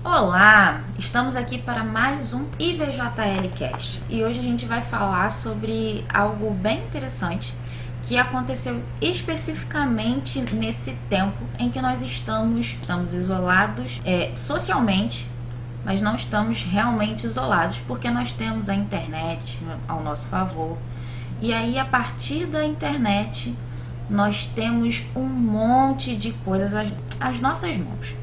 Olá, estamos aqui para mais um IBJL Cast e hoje a gente vai falar sobre algo bem interessante que aconteceu especificamente nesse tempo em que nós estamos isolados socialmente, mas não estamos realmente isolados porque nós temos a internet ao nosso favor. E aí, a partir da internet, nós temos um monte de coisas às nossas mãos.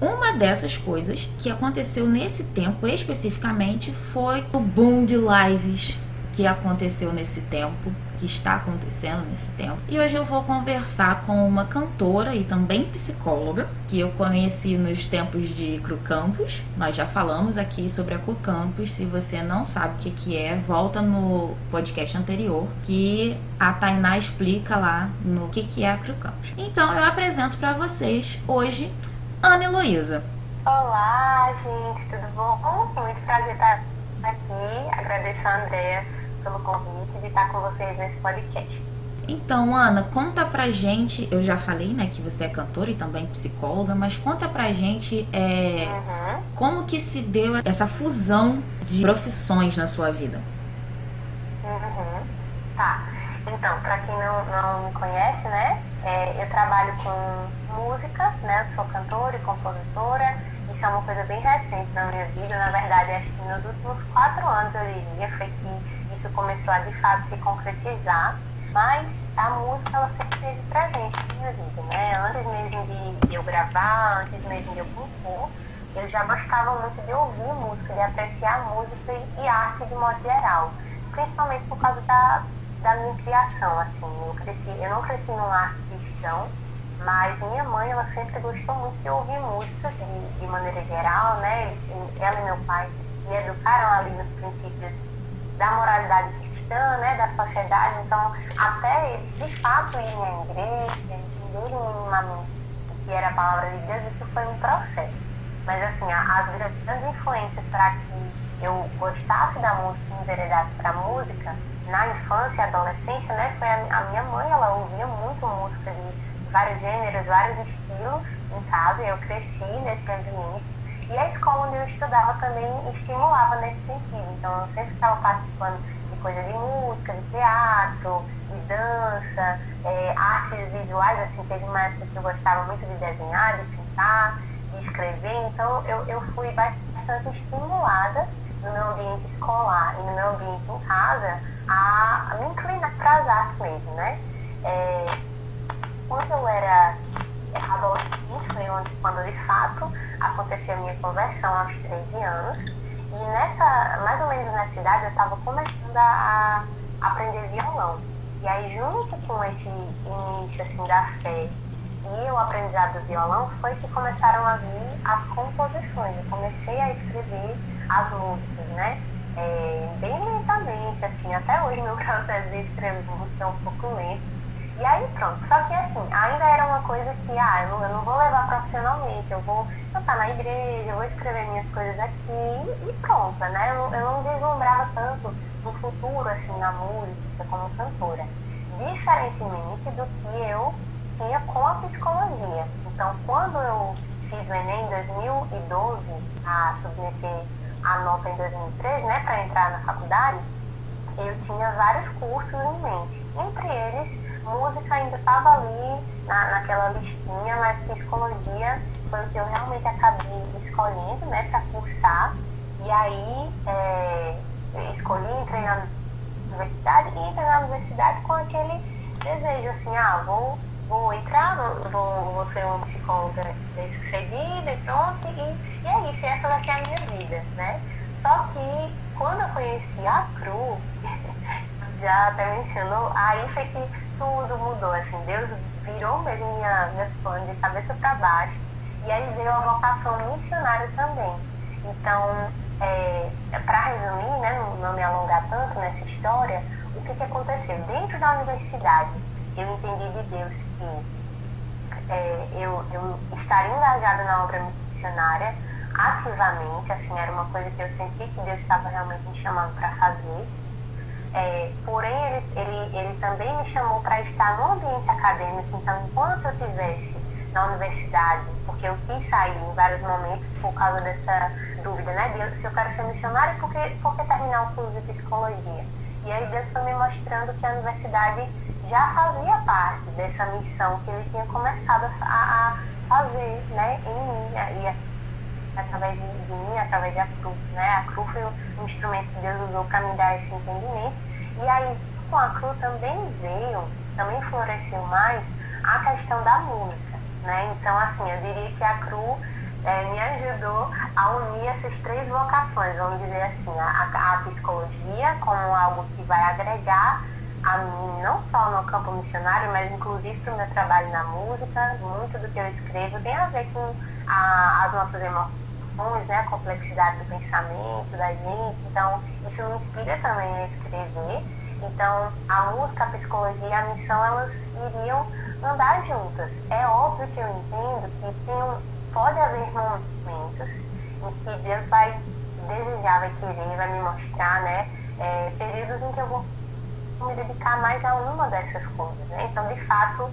Uma dessas coisas que aconteceu nesse tempo especificamente foi o boom de lives que aconteceu nesse tempo, que está acontecendo nesse tempo. E hoje eu vou conversar com uma cantora e também psicóloga que eu conheci nos tempos de Cru Campus. Nós já falamos aqui sobre a Cru Campus. Se você não sabe o que é, volta no podcast anterior que a Tainá explica lá no que é a Cru Campus. Então eu apresento para vocês hoje Ana Heloísa. Olá, gente, tudo bom? Muito prazer estar aqui. Agradeço a Andréa pelo convite de estar com vocês nesse podcast. Então, Ana, conta pra gente, eu já falei, né, que você é cantora e também psicóloga, mas conta pra gente como que se deu essa fusão de profissões na sua vida. Tá, então, pra quem não me conhece, né, eu trabalho com música, né, eu sou cantora e compositora. Isso é uma coisa bem recente na minha vida. Na verdade, acho que nos últimos 4 anos, eu diria, foi que isso começou a de fato se concretizar, mas a música ela sempre esteve presente na minha vida, né? Antes mesmo de eu gravar, antes mesmo de eu compor, eu já gostava muito de ouvir música, de apreciar música e arte de modo geral, principalmente por causa da minha criação, assim. Eu não cresci num lar cristão, mas minha mãe, ela sempre gostou muito de ouvir música de maneira geral, né? Ela e meu pai me educaram ali nos princípios da moralidade cristã, né, da sociedade. Então, até eles, de fato, irem à igreja, entenderem minimamente o que era a palavra de Deus, isso foi um processo. Mas, assim, as grandes influências para que eu gostasse da música e me enveredasse para a música, na infância e adolescência, né, foi a minha mãe. Ela ouvia muito música de vários gêneros, vários estilos em casa, e eu cresci nesse ambiente. E a escola onde eu estudava também estimulava nesse sentido. Então, eu sempre estava participando de coisa de música, de teatro, de dança, artes visuais. Assim, teve uma época que eu gostava muito de desenhar, de pintar, de escrever. Então, eu fui bastante estimulada no meu ambiente escolar e no meu ambiente em casa a me inclinar para as artes mesmo, né? Quando eu era adolescente, foi quando de fato aconteceu a minha conversão aos 13 anos. E mais ou menos nessa idade, eu estava começando a aprender violão. E aí, junto com esse início assim, da fé e o aprendizado do violão, foi que começaram a vir as composições. Eu comecei a escrever as músicas, né? Bem lentamente, assim. Até hoje meu processo de escrever música é um pouco lento. E aí pronto, só que assim, ainda era uma coisa que, eu não vou levar profissionalmente, eu vou cantar na igreja, eu vou escrever minhas coisas aqui e pronto, né? Eu não deslumbrava tanto no futuro, assim, na música como cantora. Diferentemente do que eu tinha com a psicologia. Então, quando eu fiz o Enem em 2012, a submeter a nota em 2013, né, para entrar na faculdade, eu tinha vários cursos em mente. Entre eles, música ainda estava ali naquela listinha, mas psicologia foi o que eu realmente acabei escolhendo, né, para cursar. E aí eu escolhi, entrei na universidade e entrei na universidade com aquele desejo assim, vou entrar, vou ser uma psicóloga bem-sucedida e pronto, e é isso, essa vai ser a minha vida, né? Só que quando eu conheci a Cru, já até mencionou, aí foi que tudo mudou, assim, Deus virou mesmo meus planos de cabeça para baixo, e aí veio a vocação missionária também. Então, para resumir, né, não me alongar tanto nessa história, o que aconteceu? Dentro da universidade, eu entendi de Deus que eu estaria engajada na obra missionária ativamente, assim, era uma coisa que eu senti que Deus estava realmente me chamando para fazer. Porém, ele também me chamou para estar no ambiente acadêmico. Então, enquanto eu estivesse na universidade, porque eu quis sair em vários momentos por causa dessa dúvida, né? Se eu quero ser missionária, por que terminar um curso de psicologia? E aí Deus foi me mostrando que a universidade já fazia parte dessa missão que ele tinha começado a fazer, né, em mim, e através de mim, através da CRU, né? A CRU foi um instrumento que Deus usou para me dar esse entendimento. E aí, com a CRU também floresceu mais a questão da música, né? Então, assim, eu diria que a CRU me ajudou a unir essas três vocações, vamos dizer assim, a psicologia como algo que vai agregar a mim, não só no campo missionário, mas inclusive para o meu trabalho na música. Muito do que eu escrevo tem a ver com as nossas emoções, né, a complexidade do pensamento da gente, então isso me inspira também a escrever. Então, a música, a psicologia e a missão, elas iriam andar juntas. É óbvio que eu entendo que pode haver momentos em que Deus vai desejar, vai querer, vai me mostrar, né, períodos em que eu vou me dedicar mais a uma dessas coisas, né? Então, de fato,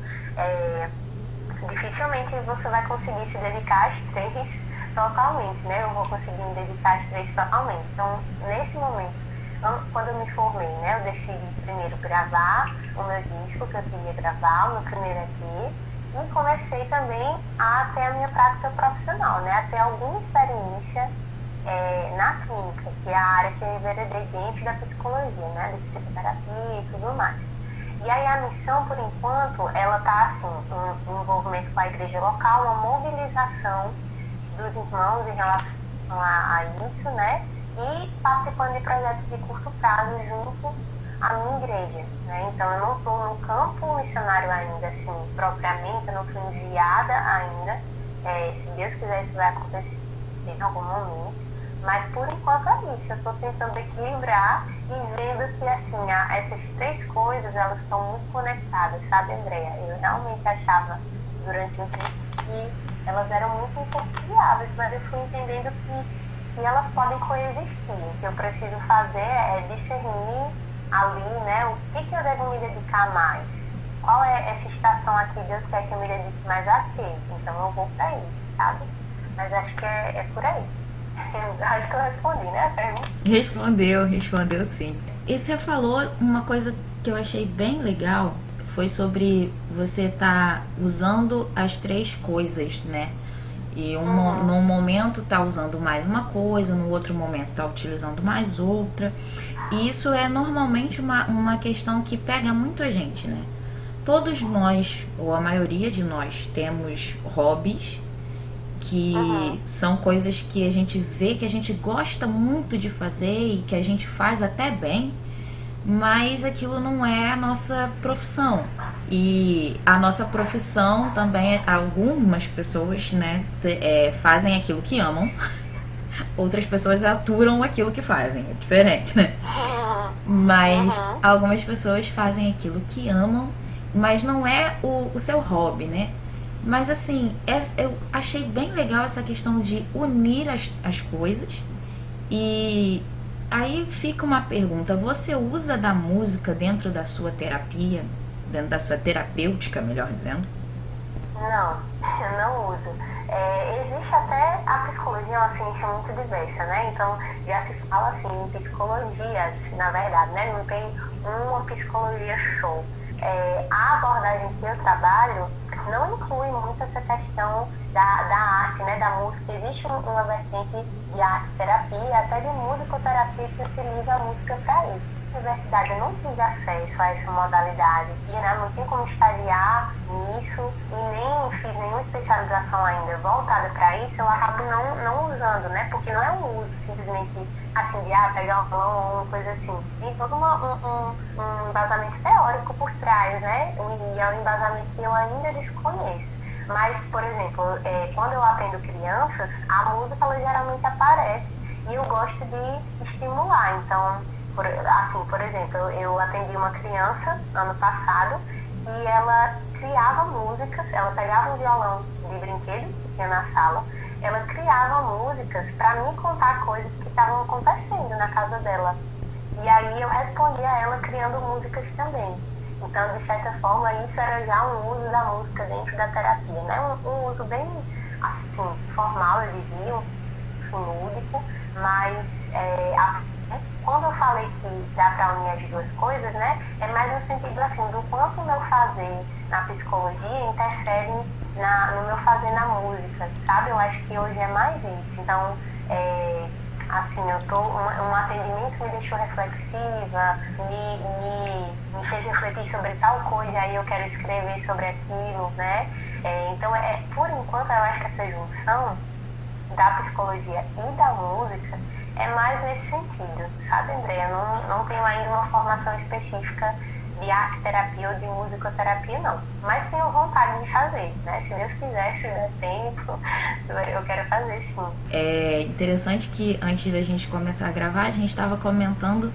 dificilmente você vai conseguir se dedicar às três totalmente, né? Eu vou conseguir me dedicar às três totalmente. Então, nesse momento, quando eu me formei, né, eu decidi primeiro gravar o meu disco que eu queria gravar, o meu primeiro EP, e comecei também a ter a minha prática profissional, né, a ter alguma experiência na clínica, que é a área que eu enveredei dentro da psicologia, né, de psicoterapia e tudo mais. E aí a missão, por enquanto, ela está assim, um envolvimento com a igreja local, uma mobilização dos irmãos em relação a isso, né, e participando de projetos de curto prazo junto à minha igreja, né? Então eu não estou no campo missionário ainda, assim, propriamente, eu não fui enviada ainda. Se Deus quiser, isso vai acontecer em algum momento. Mas por enquanto é isso, eu estou tentando equilibrar e vendo que, assim, essas três coisas, elas estão muito conectadas, sabe, Andréia? Eu realmente achava durante um tempo que elas eram muito inconciliáveis, mas eu fui entendendo que elas podem coexistir. O que eu preciso fazer é discernir ali, né, o que eu devo me dedicar mais. Qual é essa estação aqui, Deus quer que eu me dedique mais a quê? Então eu vou pra isso, sabe? Mas acho que é por aí. Acho que eu respondi, né, Fermi? Respondeu sim. E você falou uma coisa que eu achei bem legal, foi sobre você estar usando as três coisas, né? E num momento tá usando mais uma coisa, no outro momento tá utilizando mais outra. E isso é normalmente uma questão que pega muito a gente, né? Todos nós, ou a maioria de nós, temos hobbies que são coisas que a gente vê, que a gente gosta muito de fazer e que a gente faz até bem, mas aquilo não é a nossa profissão. E a nossa profissão também, algumas pessoas, né, fazem aquilo que amam, outras pessoas aturam aquilo que fazem, é diferente, né? Mas algumas pessoas fazem aquilo que amam, mas não é o seu hobby, né? Mas assim, eu achei bem legal essa questão de unir as coisas. E aí fica uma pergunta: você usa da música dentro da sua terapia, dentro da sua terapêutica, melhor dizendo? Não, eu não uso. Existe até a psicologia, é uma ciência muito diversa, né? Então já se fala assim em psicologias, na verdade, né? Não tem uma psicologia show. A abordagem que eu trabalho não inclui muito essa questão da arte, né, da música. Existe uma vertente de arte-terapia, até de musicoterapia, que utiliza a música para isso. Na universidade eu não tive acesso a essa modalidade e não tenho como estagiar nisso e nem fiz nenhuma especialização ainda voltada para isso. Eu acabo não usando, né, porque não é um uso simplesmente assim de pegar um violão ou uma coisa assim. Tem todo um embasamento teórico por trás, né, e é um embasamento que eu ainda desconheço. Mas, por exemplo, quando eu atendo crianças, a música ela geralmente aparece e eu gosto de estimular. Então, por exemplo, eu atendi uma criança ano passado e ela criava músicas, ela pegava um violão de brinquedo que tinha na sala, ela criava músicas para me contar coisas que estavam acontecendo na casa dela. E aí eu respondia a ela criando músicas também. Então, de certa forma, isso era já um uso da música dentro da terapia, né? Um uso bem, assim, formal, eu diria, lúdico, mas quando eu falei que dá para unir as duas coisas, né, é mais no sentido assim, do quanto o meu fazer na psicologia interfere no meu fazer na música, sabe? Eu acho que hoje é mais isso. Então, assim, um atendimento me deixou reflexiva, me fez refletir sobre tal coisa, aí eu quero escrever sobre aquilo, né? Então, por enquanto, eu acho que essa junção da psicologia e da música é mais nesse sentido, sabe, Andréia? Eu não tenho ainda uma formação específica de arte-terapia ou de musicoterapia, não. Mas tenho vontade de fazer, né? Se Deus quiser, se der tempo, eu quero fazer, sim. É interessante que antes da gente começar a gravar, a gente estava comentando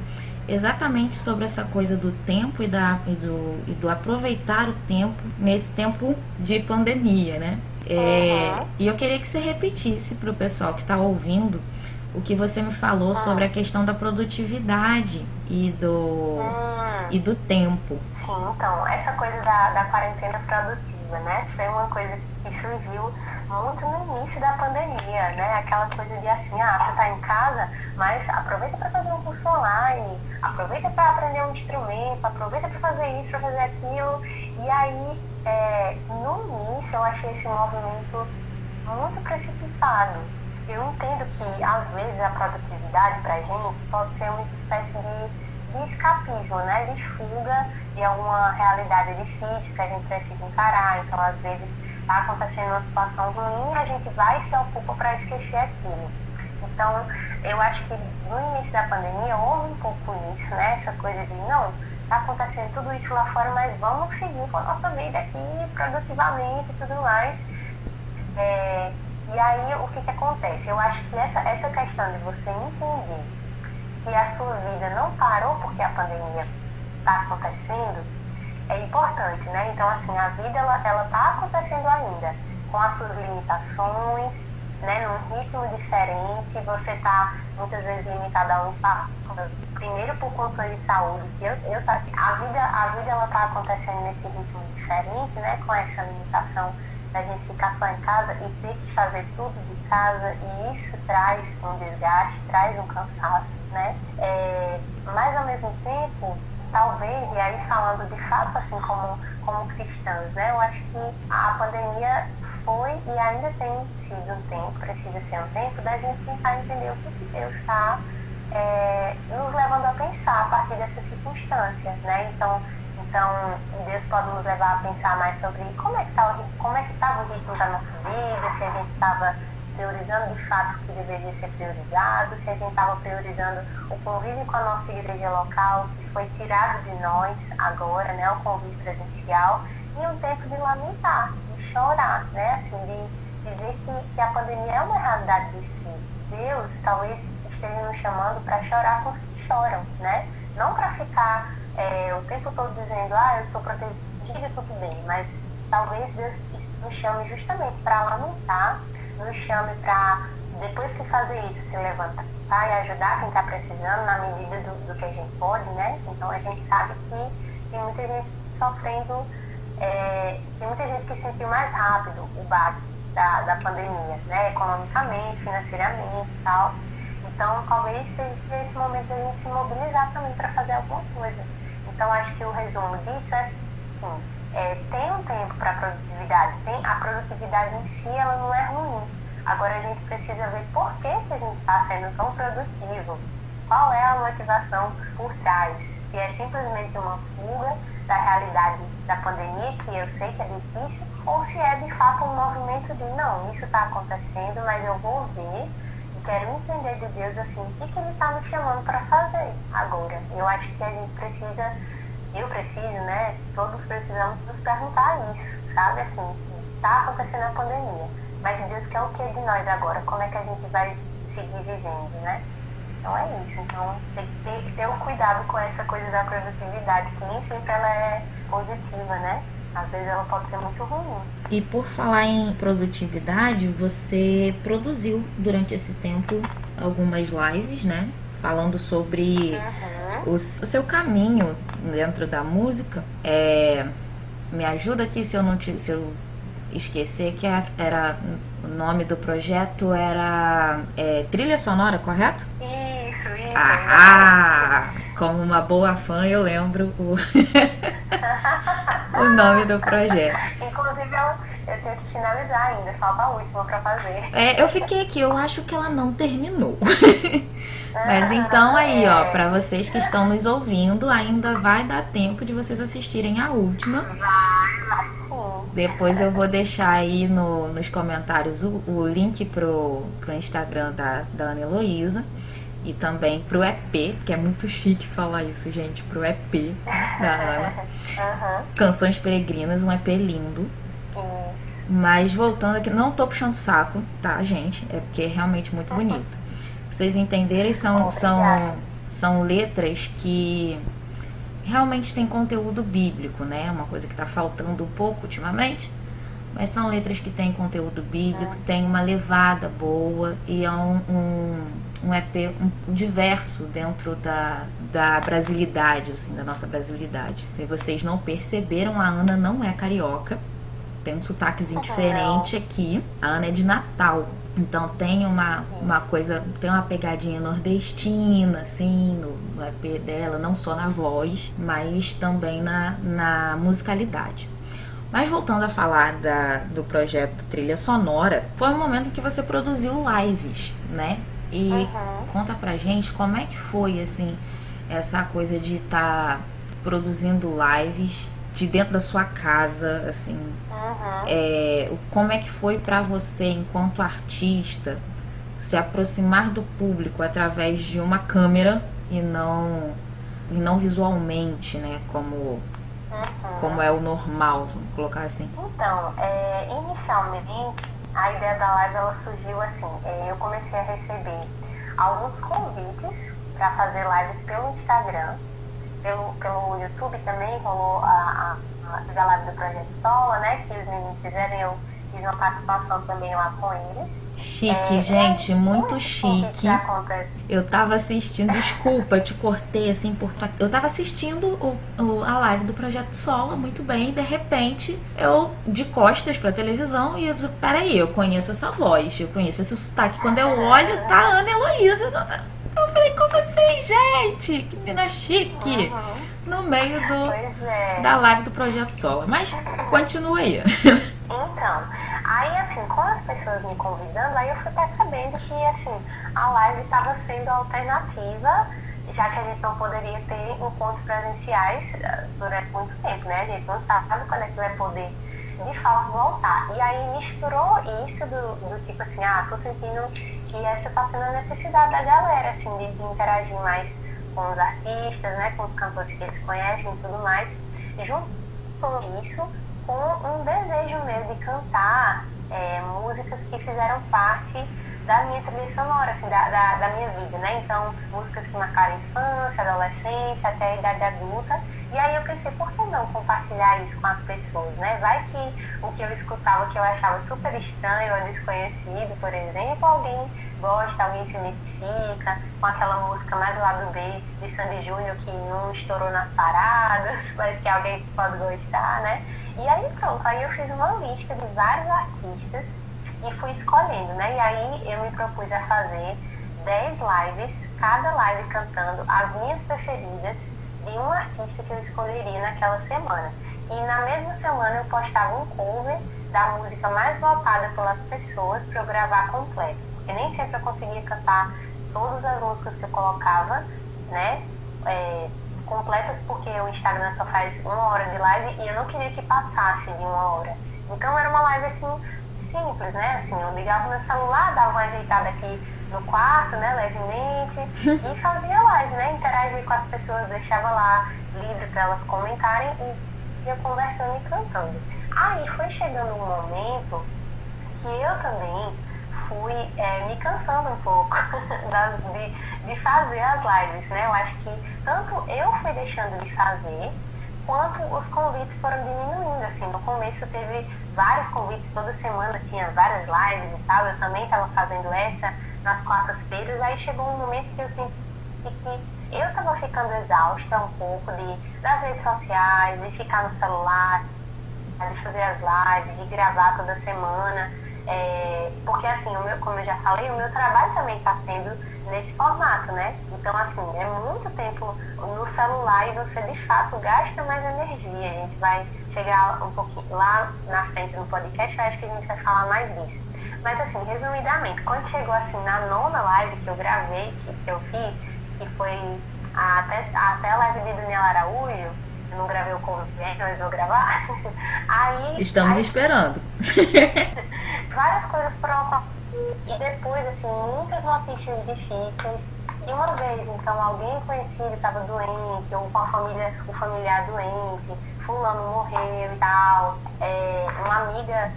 exatamente sobre essa coisa do tempo e do aproveitar o tempo nesse tempo de pandemia, né? E eu queria que você repetisse para o pessoal que está ouvindo o que você me falou sobre a questão da produtividade e do tempo. Sim, então, essa coisa da quarentena produtiva, né? Foi uma coisa que surgiu muito no início da pandemia, né? Aquela coisa de assim, você tá em casa, mas aproveita para fazer um curso online, aproveita para aprender um instrumento, aproveita para fazer isso, para fazer aquilo. E aí, no início, eu achei esse movimento muito precipitado. Eu entendo que, às vezes, a produtividade pra gente pode ser uma espécie de escapismo, né? De fuga de alguma realidade difícil que a gente precisa encarar. Então, às vezes, está acontecendo uma situação ruim, a gente vai e se ocupa para esquecer aquilo. Então, eu acho que no início da pandemia houve um pouco isso, né? Essa coisa de, não, está acontecendo tudo isso lá fora, mas vamos seguir com a nossa vida aqui produtivamente e tudo mais. E aí, o que acontece? Eu acho que essa questão de você entender que a sua vida não parou porque a pandemia está acontecendo é importante, né? Então, assim, a vida, ela tá acontecendo ainda, com as suas limitações, né? Num ritmo diferente, você tá, muitas vezes, limitado a um impacto. Primeiro, por conta de saúde, que a vida, ela tá acontecendo nesse ritmo diferente, né? Com essa limitação da gente ficar só em casa e ter que fazer tudo de casa, e isso traz um desgaste, traz um cansaço, né? Mas, ao mesmo tempo, talvez, e aí falando de fato assim como cristãos, né? Eu acho que a pandemia foi e ainda tem sido um tempo, precisa ser um tempo da gente tentar entender o que Deus está nos levando a pensar a partir dessas circunstâncias, né? Então Deus pode nos levar a pensar mais sobre como é que estava o ritmo da nossa vida, se a gente estava priorizando de fato o que deveria ser priorizado, se a gente estava priorizando o convívio com a nossa igreja local, que foi tirado de nós agora, né, o convívio presencial, e um tempo de lamentar, de chorar, né, assim, de dizer que a pandemia é uma realidade de si. Deus talvez esteja nos chamando para chorar com os que choram, né, não para ficar o tempo todo dizendo, eu estou protegido, tudo bem, mas talvez Deus nos chame justamente para lamentar, nos chame para, depois que fazer isso, se levantar e ajudar quem está precisando na medida do que a gente pode, né? Então a gente sabe que tem muita gente sofrendo, tem muita gente que sentiu mais rápido o baque da pandemia, né? Economicamente, financeiramente e tal. Então talvez seja esse momento de a gente se mobilizar também para fazer alguma coisa. Então acho que o resumo disso é assim, tem um tempo para a produtividade, a produtividade em si ela não é ruim. Agora a gente precisa ver por que a gente está sendo tão produtivo, qual é a motivação por trás, se é simplesmente uma fuga da realidade da pandemia, que eu sei que é difícil, ou se é de fato um movimento de não, isso está acontecendo, mas eu vou ver e quero entender de Deus assim, o que ele está me chamando para fazer agora. Eu acho que a gente precisa, eu preciso, né, todos precisamos nos perguntar isso, sabe, assim, está acontecendo a pandemia, mas Deus quer o que de nós agora? Como é que a gente vai seguir vivendo, né? Então é isso. Então tem que ter o cuidado com essa coisa da produtividade, que nem sempre ela é positiva, né? Às vezes ela pode ser muito ruim. E por falar em produtividade, você produziu durante esse tempo algumas lives, né? Falando sobre o seu caminho dentro da música, me ajuda aqui se eu esquecer, que era o nome do projeto era Trilha Sonora, correto? Isso. Como uma boa fã eu lembro o nome do projeto. Inclusive eu tenho que finalizar ainda, falta a última pra fazer. Eu fiquei aqui, eu acho que ela não terminou. Mas então aí, ó, pra vocês que estão nos ouvindo, ainda vai dar tempo de vocês assistirem a última. Vai sim. Depois eu vou deixar aí nos comentários o link pro Instagram da Ana Heloísa. E também pro EP, que é muito chique falar isso, gente, pro EP da Ana. Canções Peregrinas, um EP lindo. Mas voltando aqui, não tô puxando saco, tá, gente? É porque é realmente muito bonito. Pra vocês entenderem, são letras que realmente tem conteúdo bíblico, né? Uma coisa que tá faltando um pouco ultimamente. Mas são letras que têm conteúdo bíblico, tem uma levada boa e é um EP diverso dentro da brasilidade, assim, da nossa brasilidade. Se vocês não perceberam, a Ana não é carioca, tem um sotaquezinho diferente aqui. A Ana é de Natal, então tem uma coisa, tem uma pegadinha nordestina, assim, no EP dela, não só na voz, mas também na musicalidade. Mas voltando a falar do projeto Trilha Sonora, foi um momento em que você produziu lives, né? E conta pra gente como é que foi, assim, essa coisa de estar produzindo lives de dentro da sua casa, assim. Como é que foi pra você, enquanto artista, se aproximar do público através de uma câmera e não visualmente, né? Como é o normal, vamos colocar assim. Então, inicialmente, a ideia da live ela surgiu assim. Eu comecei a receber alguns convites para fazer lives pelo Instagram, pelo YouTube também rolou a live do Projeto Sola, né? Que os meninos fizeram, eu fiz uma participação também lá com eles. Chique, gente, muito chique. Eu tava assistindo, desculpa, eu te cortei assim eu tava assistindo a live do Projeto Sola, muito bem, e de repente eu de costas pra televisão e eu disse, peraí, eu conheço essa voz, eu conheço esse sotaque. Quando eu olho, tá a Ana Heloísa. Eu falei, como assim, gente? Que menina chique! No meio da live do Projeto Sola. Mas continua aí. Então, aí assim, com as pessoas me convidando, aí eu fui percebendo que assim, a live estava sendo alternativa, já que a gente não poderia ter encontros presenciais durante muito tempo, né? A gente não sabe quando é que vai poder de fato voltar. E aí misturou isso do tipo assim, tô sentindo que essa está sendo a necessidade da galera, assim, de interagir mais com os artistas, né? Com os cantores que eles conhecem e tudo mais. E junto com isso, com um desejo meu de cantar músicas que fizeram parte da minha trilha sonora, assim, da minha vida, né? Então, músicas que marcaram a infância, adolescência, até a idade adulta. E aí eu pensei, por que não compartilhar isso com as pessoas, né? Vai que o que eu escutava, que eu achava super estranho ou desconhecido, por exemplo, alguém gosta, alguém se identifica com aquela música mais lá do B de Sandy Júnior que não estourou nas paradas, mas que alguém pode gostar, né? E aí pronto, aí eu fiz uma lista de vários artistas e fui escolhendo, né? E aí eu me propus a fazer 10 lives, cada live cantando as minhas preferidas de um artista que eu escolheria naquela semana. E na mesma semana eu postava um cover da música mais votada pelas pessoas para eu gravar completo. Porque nem sempre eu conseguia cantar todas as músicas que eu colocava, né? Completas, porque o Instagram só faz 1 hora de live e eu não queria que passasse de 1 hora. Então era uma live assim, simples, né? Assim, eu ligava meu celular, dava uma ajeitada aqui no quarto, né, levemente, e fazia live, né? Interagia com as pessoas, deixava lá livre para elas comentarem e ia conversando e cantando. Aí foi chegando um momento que eu também fui me cansando um pouco de fazer as lives, né? Eu acho que tanto eu fui deixando de fazer, quanto os convites foram diminuindo, assim. No começo teve vários convites, toda semana tinha várias lives e tal, eu também estava fazendo essa nas quartas-feiras, aí chegou um momento que eu de que eu estava ficando exausta um pouco das redes sociais, de ficar no celular, de fazer as lives, de gravar toda semana, porque assim, como eu já falei, o meu trabalho também está sendo nesse formato, né? Então assim, é muito tempo no celular e você de fato gasta mais energia. A gente vai chegar um pouquinho lá na frente no podcast, eu acho que a gente vai falar mais disso. Mas assim, resumidamente, quando chegou assim na 9ª live que eu gravei, que eu fiz, que foi até a live de Daniela Araújo, eu não gravei o convite, mas vou gravar. Estamos esperando. Várias coisas foram. E depois, assim, muitas notícias difíceis. E uma vez, então, alguém conhecido estava doente, ou com o familiar doente, fulano morreu e tal. Uma amiga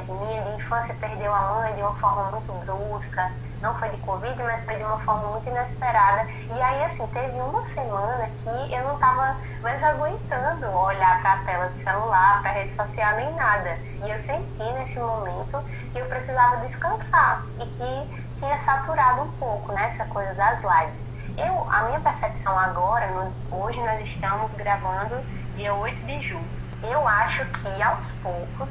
minha de infância perdeu a mãe de uma forma muito brusca. Não foi de Covid, mas foi de uma forma muito inesperada. E aí, assim, teve uma semana que eu não estava mais aguentando olhar para a tela do celular, para a rede social, nem nada. E eu senti nesse momento que eu precisava descansar e que tinha saturado um pouco, né, essa coisa das lives. A minha percepção agora, hoje nós estamos gravando dia 8 de julho. Eu acho que aos poucos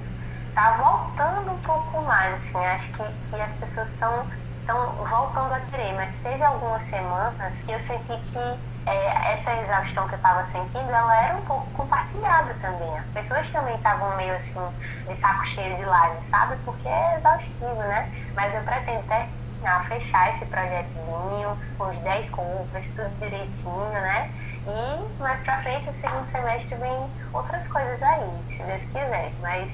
está voltando um pouco mais, assim, acho que as pessoas estão voltando a querer, mas teve algumas semanas que eu senti que essa exaustão que eu estava sentindo, ela era um pouco compartilhada também. As pessoas também estavam meio assim, de saco cheio de live, sabe? Porque é exaustivo, né? Mas eu pretendo fechar esse projetinho, com os 10 covers, tudo direitinho, né? E mais pra frente, o segundo semestre, vem outras coisas aí, se Deus quiser. Mas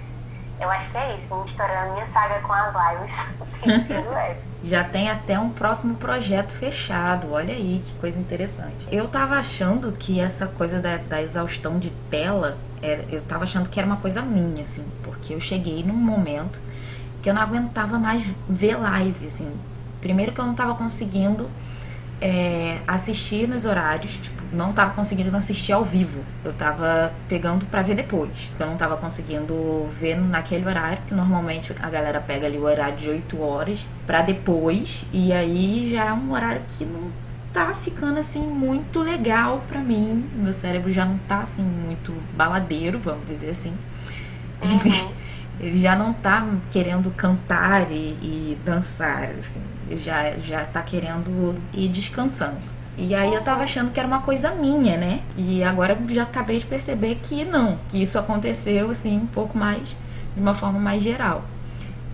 eu acho que é isso, vamos estourar a minha saga com as lives. Já tem até um próximo projeto fechado, olha aí que coisa interessante. Eu tava achando que essa coisa da exaustão de tela, eu tava achando que era uma coisa minha, assim, porque eu cheguei num momento que eu não aguentava mais ver live, assim. Primeiro que eu não tava conseguindo assistir nos horários, tipo, não tava conseguindo assistir ao vivo. Eu tava pegando pra ver depois, porque eu não tava conseguindo ver naquele horário, que normalmente a galera pega ali o horário de 8 horas pra depois, e aí já é um horário que não tá ficando assim muito legal pra mim. Meu cérebro já não tá assim muito baladeiro, vamos dizer assim. Ele já não tá querendo cantar e dançar, assim. Ele já tá querendo ir descansando. E aí eu tava achando que era uma coisa minha, né? E agora já acabei de perceber que não, que isso aconteceu, assim, um pouco mais, de uma forma mais geral.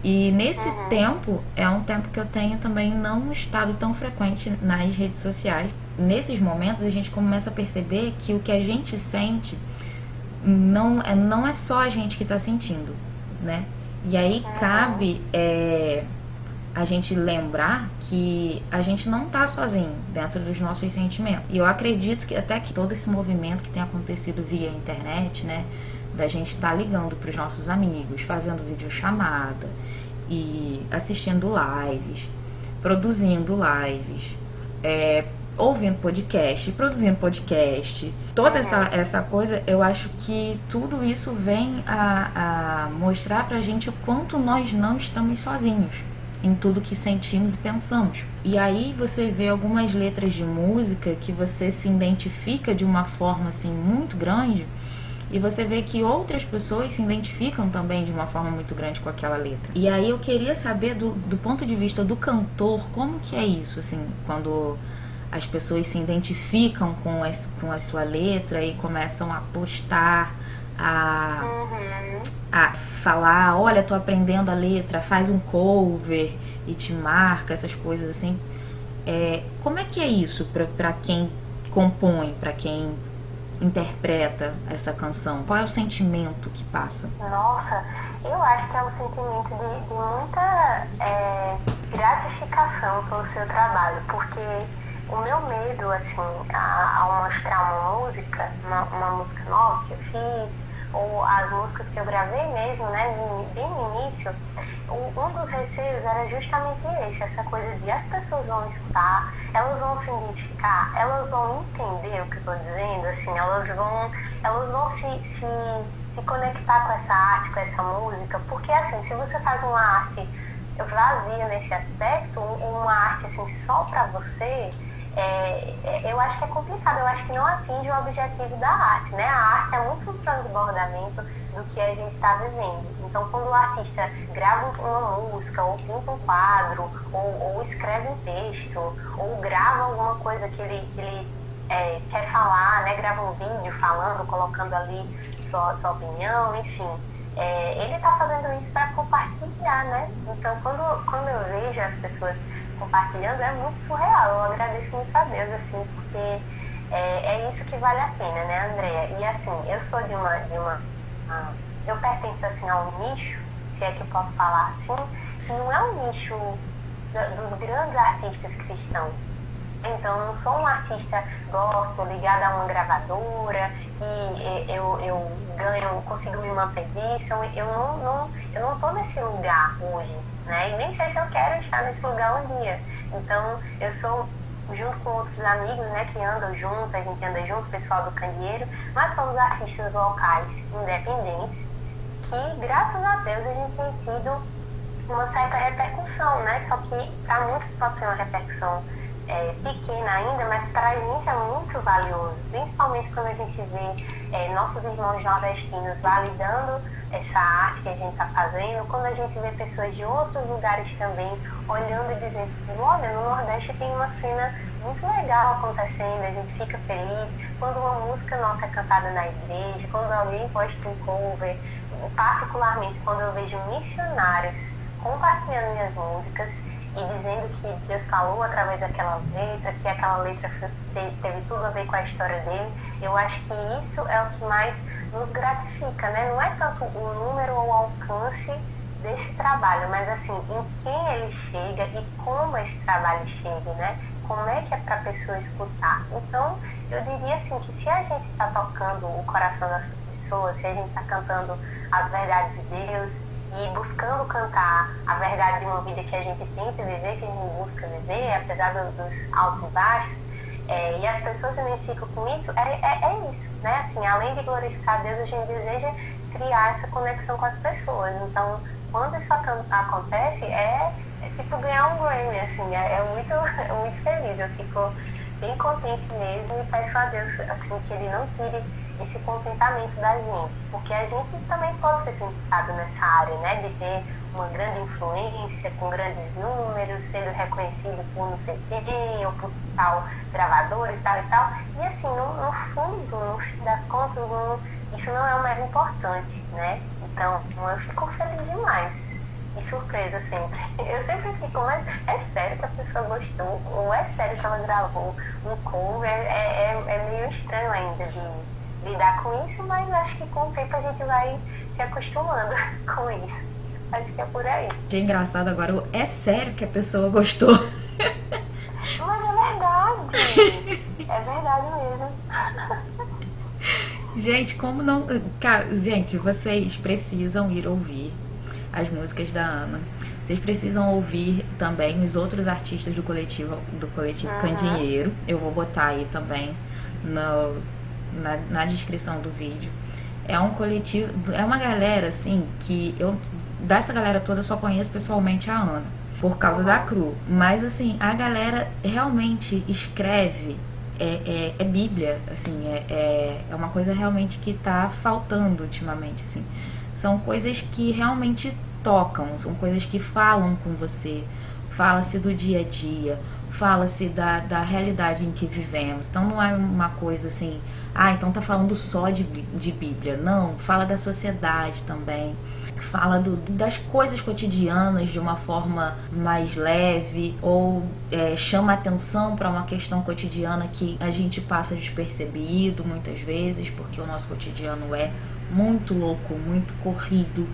E nesse tempo, é um tempo que eu tenho também não estado tão frequente nas redes sociais. Nesses momentos a gente começa a perceber que o que a gente sente não é só a gente que tá sentindo, né? E aí cabe a gente lembrar que a gente não tá sozinho dentro dos nossos sentimentos. E eu acredito que até que todo esse movimento que tem acontecido via internet, né, da gente tá ligando pros nossos amigos, fazendo videochamada e assistindo lives, produzindo lives, ouvindo podcast, produzindo podcast, toda essa coisa, eu acho que tudo isso vem a mostrar pra gente o quanto nós não estamos sozinhos em tudo que sentimos e pensamos. E aí você vê algumas letras de música que você se identifica de uma forma assim muito grande, e você vê que outras pessoas se identificam também de uma forma muito grande com aquela letra. E aí eu queria saber do ponto de vista do cantor, como que é isso, assim, quando as pessoas se identificam com a sua letra e começam a postar, a falar, olha, tô aprendendo a letra, faz um cover e te marca, essas coisas assim. Como é que é isso pra quem compõe, pra quem interpreta essa canção? Qual é o sentimento que passa? Nossa, eu acho que é um sentimento de muita gratificação pelo seu trabalho, porque o meu medo, assim, ao mostrar uma música nova que eu fiz, ou as músicas que eu gravei mesmo, né, bem no início, um dos receios era justamente esse, essa coisa de as pessoas vão escutar, elas vão se identificar, elas vão entender o que eu estou dizendo, assim, elas vão se conectar com essa arte, com essa música, porque assim, se você faz uma arte vazia nesse aspecto, uma arte assim só pra você, eu acho que é complicado, eu acho que não atinge o objetivo da arte, né? A arte é muito um transbordamento do que a gente está vivendo. Então, quando o artista grava uma música, ou pinta um quadro, ou escreve um texto, ou grava alguma coisa que ele quer falar, né? Grava um vídeo falando, colocando ali sua opinião, enfim. Ele está fazendo isso para compartilhar, né? Então, quando eu vejo as pessoas compartilhando, é muito surreal. Eu agradeço muito a Deus, assim, porque é isso que vale a pena, né, Andréia? E assim, eu sou eu pertenço assim a um nicho, se é que eu posso falar assim, que não é um nicho dos grandes artistas cristãos. Então, eu não sou um artista gosto, ligado a uma gravadora, e eu consigo me manter disso. Eu não estou nesse lugar hoje, né? E nem sei se eu quero estar nesse lugar um dia. Então, eu sou, junto com outros amigos, né, que andam juntos, a gente anda junto, o pessoal do Candeeiro, nós somos artistas locais, independentes, que, graças a Deus, a gente tem tido uma certa repercussão, né? Só que para muitos pode ser uma repercussão pequena ainda, mas para a gente é muito valioso, principalmente quando a gente vê nossos irmãos nordestinos validando essa arte que a gente está fazendo, quando a gente vê pessoas de outros lugares também olhando e dizendo, olha, no Nordeste tem uma cena muito legal acontecendo, a gente fica feliz quando uma música nossa é cantada na igreja, quando alguém posta um cover, particularmente quando eu vejo missionários compartilhando minhas músicas e dizendo que Deus falou através daquela letra, que aquela letra teve tudo a ver com a história dele. Eu acho que isso é o que mais nos gratifica, né? Não é tanto o número ou o alcance desse trabalho, mas assim, em quem ele chega e como esse trabalho chega, né? Como é que é para a pessoa escutar. Então, eu diria assim, que se a gente está tocando o coração das pessoas, se a gente está cantando as verdades de Deus, e buscando cantar a verdade de uma vida que a gente tenta viver, que a gente busca viver, apesar dos altos e baixos, e as pessoas se identificam com isso, é isso, né? Assim, além de glorificar a Deus, a gente deseja criar essa conexão com as pessoas. Então, quando isso acontece, é tipo ganhar um Grammy, assim, é muito feliz. Eu fico bem contente mesmo e peço a Deus assim, que Ele não tire esse contentamento da gente, porque a gente também pode ser sentado nessa área, né, de ter uma grande influência, com grandes números, sendo reconhecido por não sei quem, ou por tal gravador e tal. E assim, no fundo, no fim das contas, isso não é o mais importante, né? Então, eu fico feliz demais. E surpresa sempre. Eu sempre fico, mas é sério que a pessoa gostou? Ou é sério que ela gravou um cover? É meio estranho ainda de lidar com isso, mas acho que com o tempo a gente vai se acostumando com isso. Acho que é por aí. É engraçado agora, é sério que a pessoa gostou? Mas é verdade. É verdade mesmo. Gente, como não... Cara, gente, vocês precisam ir ouvir as músicas da Ana. Vocês precisam ouvir também os outros artistas do coletivo Candeeiro. Eu vou botar aí também na descrição do vídeo. É um coletivo, é uma galera assim que dessa galera toda eu só conheço pessoalmente a Ana, por causa da Cru, mas assim, a galera realmente escreve, é Bíblia, assim, é uma coisa realmente que tá faltando ultimamente, assim. São coisas que realmente tocam, são coisas que falam com você, fala-se do dia a dia, fala-se da realidade em que vivemos. Então não é uma coisa assim, então tá falando só de Bíblia. Não, fala da sociedade também, fala das coisas cotidianas de uma forma mais leve, ou chama atenção para uma questão cotidiana que a gente passa despercebido muitas vezes, porque o nosso cotidiano é muito louco, muito corrido.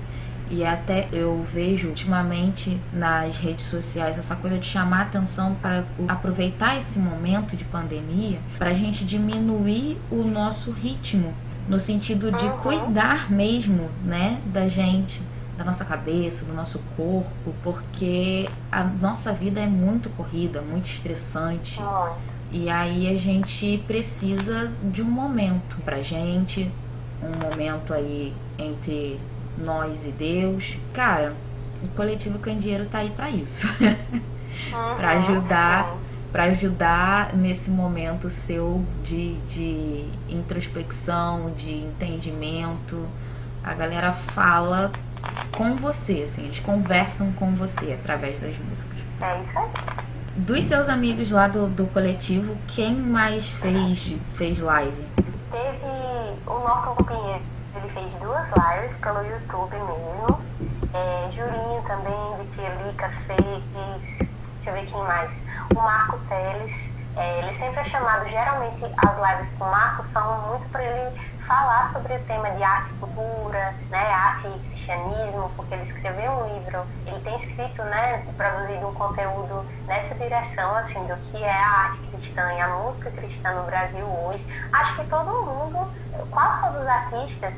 E até eu vejo ultimamente nas redes sociais essa coisa de chamar atenção para aproveitar esse momento de pandemia para a gente diminuir o nosso ritmo, no sentido de cuidar mesmo, né, da gente, da nossa cabeça, do nosso corpo, porque a nossa vida é muito corrida, muito estressante. E aí a gente precisa de um momento pra gente, um momento aí entre nós e Deus. Cara, o coletivo Candeeiro tá aí pra isso. Pra ajudar para ajudar nesse momento seu de introspecção, de entendimento. A galera fala com você, assim, eles conversam com você através das músicas. É isso aí. Dos seus amigos lá do coletivo, quem mais fez live? Teve o Norton Pinheiro, ele fez 2 lives pelo YouTube mesmo. Jurinho também, de Tia Lica fez, deixa eu ver quem mais. O Marco Teles, ele sempre é chamado, geralmente as lives com o Marco são muito para ele falar sobre o tema de arte e cultura, né, arte e cristianismo, porque ele escreveu um livro, ele tem escrito, né, produzido um conteúdo nessa direção, assim, do que é a arte cristã e a música cristã no Brasil hoje. Acho que todo mundo, quase todos os artistas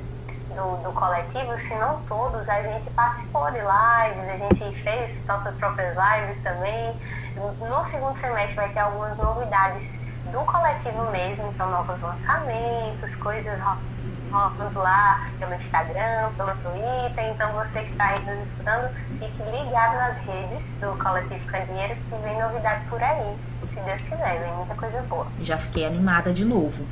do coletivo, se não todos, a gente participou de lives, a gente fez nossas próprias lives também. No segundo semestre vai ter algumas novidades do coletivo mesmo, então novos lançamentos, coisas rolando lá pelo Instagram, pelo Twitter. Então você que está aí nos escutando, fique ligado nas redes do Coletivo Candeeiros, que vem novidade por aí, se Deus quiser, vem muita coisa boa. Já fiquei animada de novo.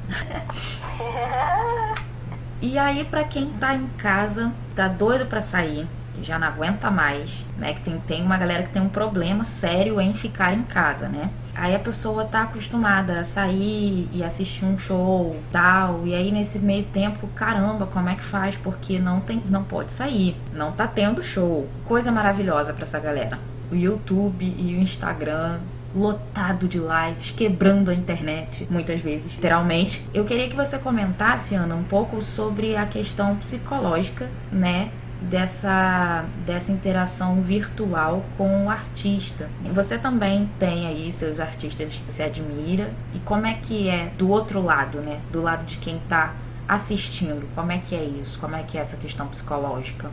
E aí, pra quem tá em casa, tá doido pra sair, que já não aguenta mais, né? Que tem uma galera que tem um problema sério em ficar em casa, né? Aí a pessoa tá acostumada a sair e assistir um show, tal, e aí nesse meio tempo, caramba, como é que faz? Porque não pode sair, não tá tendo show. Coisa maravilhosa pra essa galera. O YouTube e o Instagram lotado de lives, quebrando a internet, muitas vezes, literalmente. Eu queria que você comentasse, Ana, um pouco sobre a questão psicológica, né, dessa interação virtual com o artista. Você também tem aí seus artistas que você admira, e como é que é do outro lado, né, do lado de quem tá assistindo, como é que é isso, como é que é essa questão psicológica?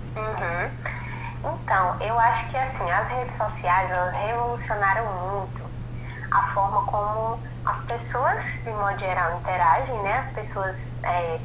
Então, eu acho que assim, as redes sociais, elas revolucionaram muito a forma como as pessoas, de modo geral, interagem, né? As pessoas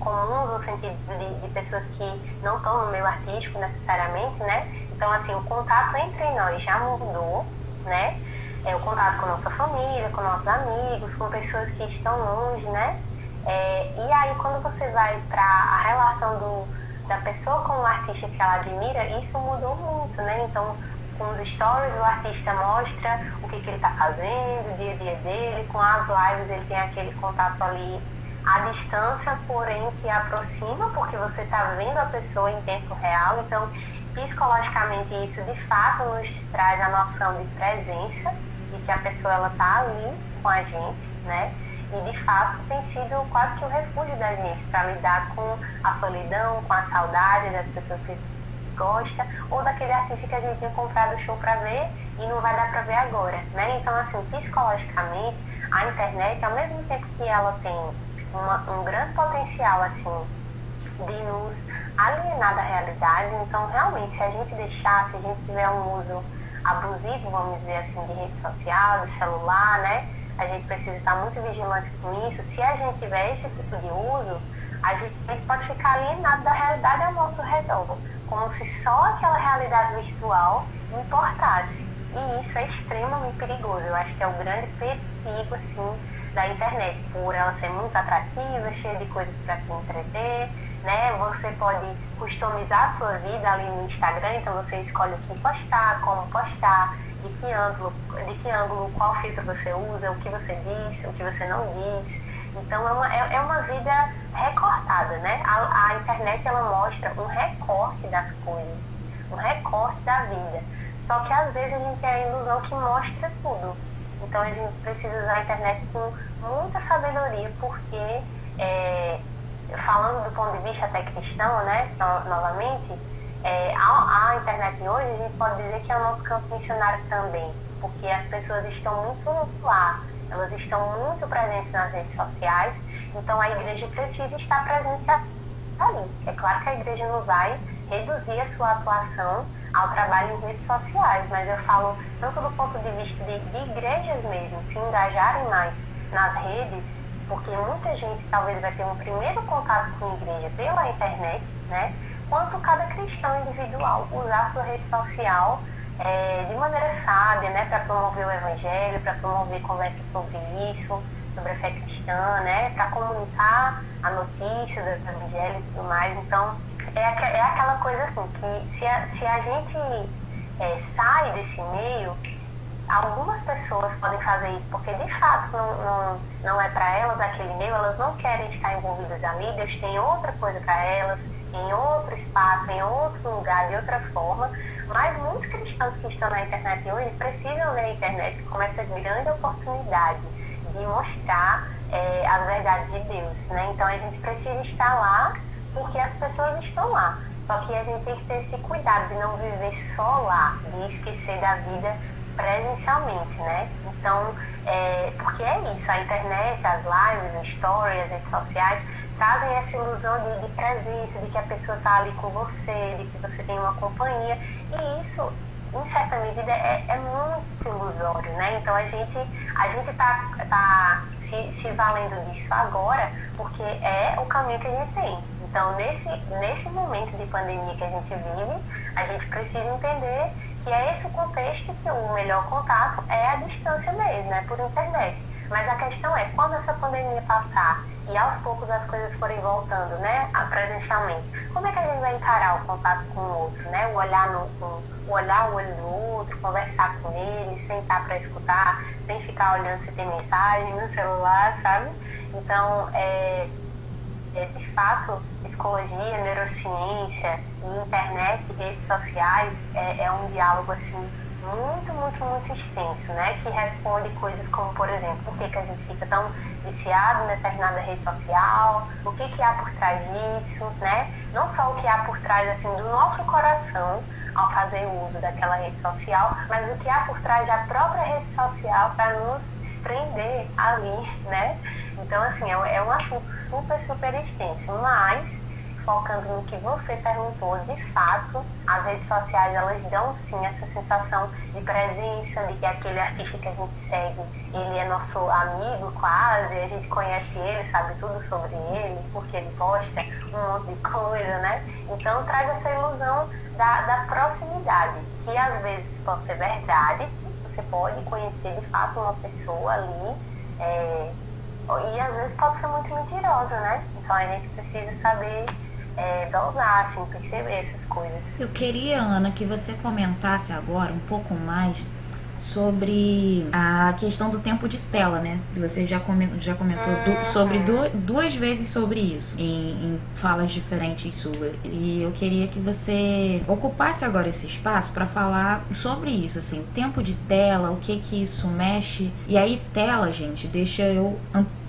comuns, no sentido de pessoas que não estão no meio artístico necessariamente, né? Então, assim, o contato entre nós já mudou, né? O contato com a nossa família, com nossos amigos, com pessoas que estão longe, né? E aí, quando você vai para a relação da pessoa com o artista que ela admira, isso mudou muito, né? Então, com os stories, o artista mostra o que ele está fazendo, o dia a dia dele. Com as lives, ele tem aquele contato ali à distância, porém que aproxima, porque você está vendo a pessoa em tempo real. Então, psicologicamente, isso de fato nos traz a noção de presença, de que a pessoa está ali com a gente, né? E de fato tem sido quase que o refúgio da gente para lidar com a solidão, com a saudade das pessoas que gosta, ou daquele artista que a gente tinha comprado o show para ver e não vai dar para ver agora, né? Então, assim, psicologicamente, a internet, ao mesmo tempo que ela tem um grande potencial, assim, de nos alienar da realidade, então, realmente, se a gente deixar, se a gente tiver um uso abusivo, vamos dizer assim, de rede social, de celular, né? A gente precisa estar muito vigilante com isso. Se a gente tiver esse tipo de uso, a gente pode ficar alienado da realidade ao nosso redor, como se só aquela realidade virtual importasse. E isso é extremamente perigoso. Eu acho que é o grande perigo, assim, da internet, por ela ser muito atrativa, cheia de coisas para se entreter, né? Você pode customizar a sua vida ali no Instagram, então você escolhe o que postar, como postar, de que ângulo, qual filtro você usa, o que você diz, o que você não diz. Então é uma vida recortada, né? A internet, ela mostra um recorte das coisas, um recorte da vida. Só que às vezes a gente tem a ilusão que mostra tudo. Então a gente precisa usar a internet com muita sabedoria, porque falando do ponto de vista até cristão, né, novamente, a internet hoje, a gente pode dizer que é o nosso campo missionário também, porque as pessoas estão muito lá, elas estão muito presentes nas redes sociais, então a igreja precisa estar presente ali. É claro que a igreja não vai reduzir a sua atuação ao trabalho em redes sociais, mas eu falo tanto do ponto de vista de igrejas mesmo, se engajarem mais nas redes, porque muita gente talvez vai ter um primeiro contato com a igreja pela internet, né? Quanto cada cristão individual usar sua rede social de maneira sábia, né, para promover o evangelho, para promover conversas sobre isso, sobre a fé cristã, né, para comunicar a notícia do evangelho e tudo mais. Então, é aquela coisa assim, que se a gente sai desse meio, algumas pessoas podem fazer isso porque de fato não é para elas aquele meio, elas não querem estar envolvidas ali, Deus tem outra coisa para elas, em outro espaço, em outro lugar, de outra forma. Mas muitos cristãos que estão na internet hoje precisam ver a internet como essa grande oportunidade de mostrar as verdades de Deus, né? Então a gente precisa estar lá porque as pessoas estão lá. Só que a gente tem que ter esse cuidado de não viver só lá, de esquecer da vida presencialmente, né? Então, porque é isso, a internet, as lives, as stories, as redes sociais trazem essa ilusão de presença, de que a pessoa está ali com você, de que você tem uma companhia, e isso, em certa medida, é muito ilusório, né? Então a gente tá se valendo disso agora, porque é o caminho que a gente tem. Então, nesse momento de pandemia que a gente vive, a gente precisa entender que é esse o contexto, que o melhor contato é a distância mesmo, né, por internet. Mas a questão é, quando essa pandemia passar e aos poucos as coisas forem voltando, né, presencialmente, como é que a gente vai encarar o contato com o outro, né, o olhar o olho do outro, conversar com ele, sentar para escutar, sem ficar olhando se tem mensagem no celular, sabe? Então, de fato, psicologia, neurociência, internet e redes sociais é um diálogo assim muito, muito, muito extenso, né? Que responde coisas como, por exemplo, por que a gente fica tão viciado em determinada rede social, o que há por trás disso, né? Não só o que há por trás assim do nosso coração ao fazer uso daquela rede social, mas o que há por trás da própria rede social para nos prender ali, né? Então, assim, é um assunto super, super extenso, mas, focando no que você perguntou, de fato, as redes sociais, elas dão, sim, essa sensação de presença, de que aquele artista que a gente segue, ele é nosso amigo quase, a gente conhece ele, sabe tudo sobre ele, porque ele posta um monte de coisa, né? Então, traz essa ilusão da proximidade, que às vezes pode ser verdade, você pode conhecer, de fato, uma pessoa ali, e às vezes pode ser muito mentirosa, né? Então a gente precisa saber dosar, assim, perceber essas coisas. Eu queria, Ana, que você comentasse agora um pouco mais sobre a questão do tempo de tela, né? Você já comentou sobre duas vezes sobre isso, em falas diferentes suas. E eu queria que você ocupasse agora esse espaço para falar sobre isso, assim, tempo de tela, o que isso mexe. E aí, tela, gente, deixa eu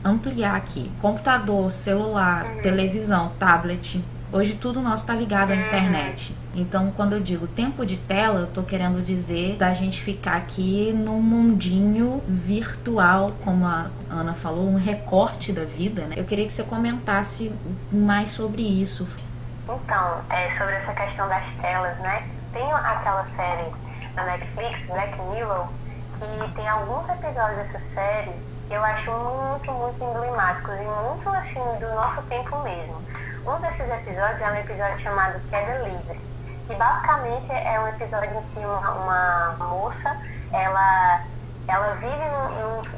ampliar aqui. Computador, celular, televisão, tablet. Hoje tudo nosso tá ligado à internet. Então, quando eu digo tempo de tela, eu tô querendo dizer da gente ficar aqui num mundinho virtual, como a Ana falou, um recorte da vida, né? Eu queria que você comentasse mais sobre isso. Então, sobre essa questão das telas, né? Tem aquela série da Netflix, Black Mirror, que tem alguns episódios dessa série que eu acho muito, muito emblemáticos e muito, assim, do nosso tempo mesmo. Um desses episódios é um episódio chamado Queda Livre, que basicamente é um episódio em que uma moça, ela vive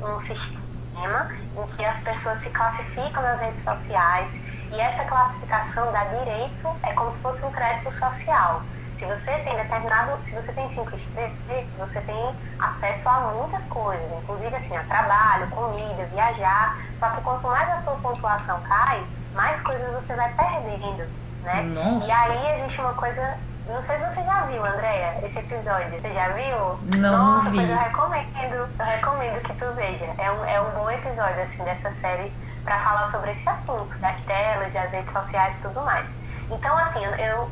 num sistema em que as pessoas se classificam nas redes sociais, e essa classificação dá direito, é como se fosse um crédito social. Se você tem 5 estrelas, você tem acesso a muitas coisas, inclusive assim, a trabalho, comida, viajar, só que quanto mais a sua pontuação cai, mais coisas você vai perdendo, né? Nossa. E aí existe uma coisa, não sei se você já viu, Andréia, esse episódio. Você já viu? Não vi. Pois eu recomendo que tu veja. É um bom episódio, assim, dessa série pra falar sobre esse assunto, das telas, das redes sociais e tudo mais. Então, assim, eu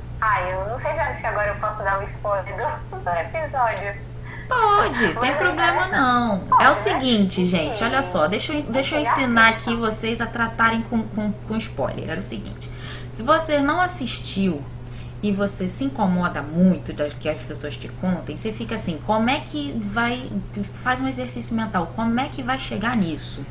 não sei se agora eu posso dar um spoiler do episódio. Pode, tem problema não. É o seguinte, gente, olha só, deixa eu ensinar aqui vocês a tratarem com spoiler. Era o seguinte, se você não assistiu e você se incomoda muito das que as pessoas te contem, você fica assim, como é que vai, faz um exercício mental, como é que vai chegar nisso?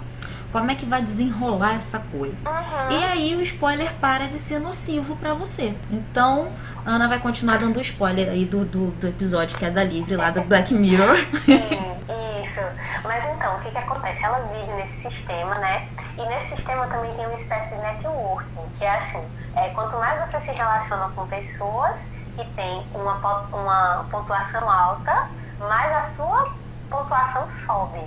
como é que vai desenrolar essa coisa. E aí o spoiler para de ser nocivo pra você. Então, Ana vai continuar dando spoiler aí do episódio que é da Livre, lá do Black Mirror. Isso. Mas então, o que acontece? Ela vive nesse sistema, né? E nesse sistema também tem uma espécie de networking, que é assim, quanto mais você se relaciona com pessoas que têm uma pontuação alta, mais a sua pontuação sobe.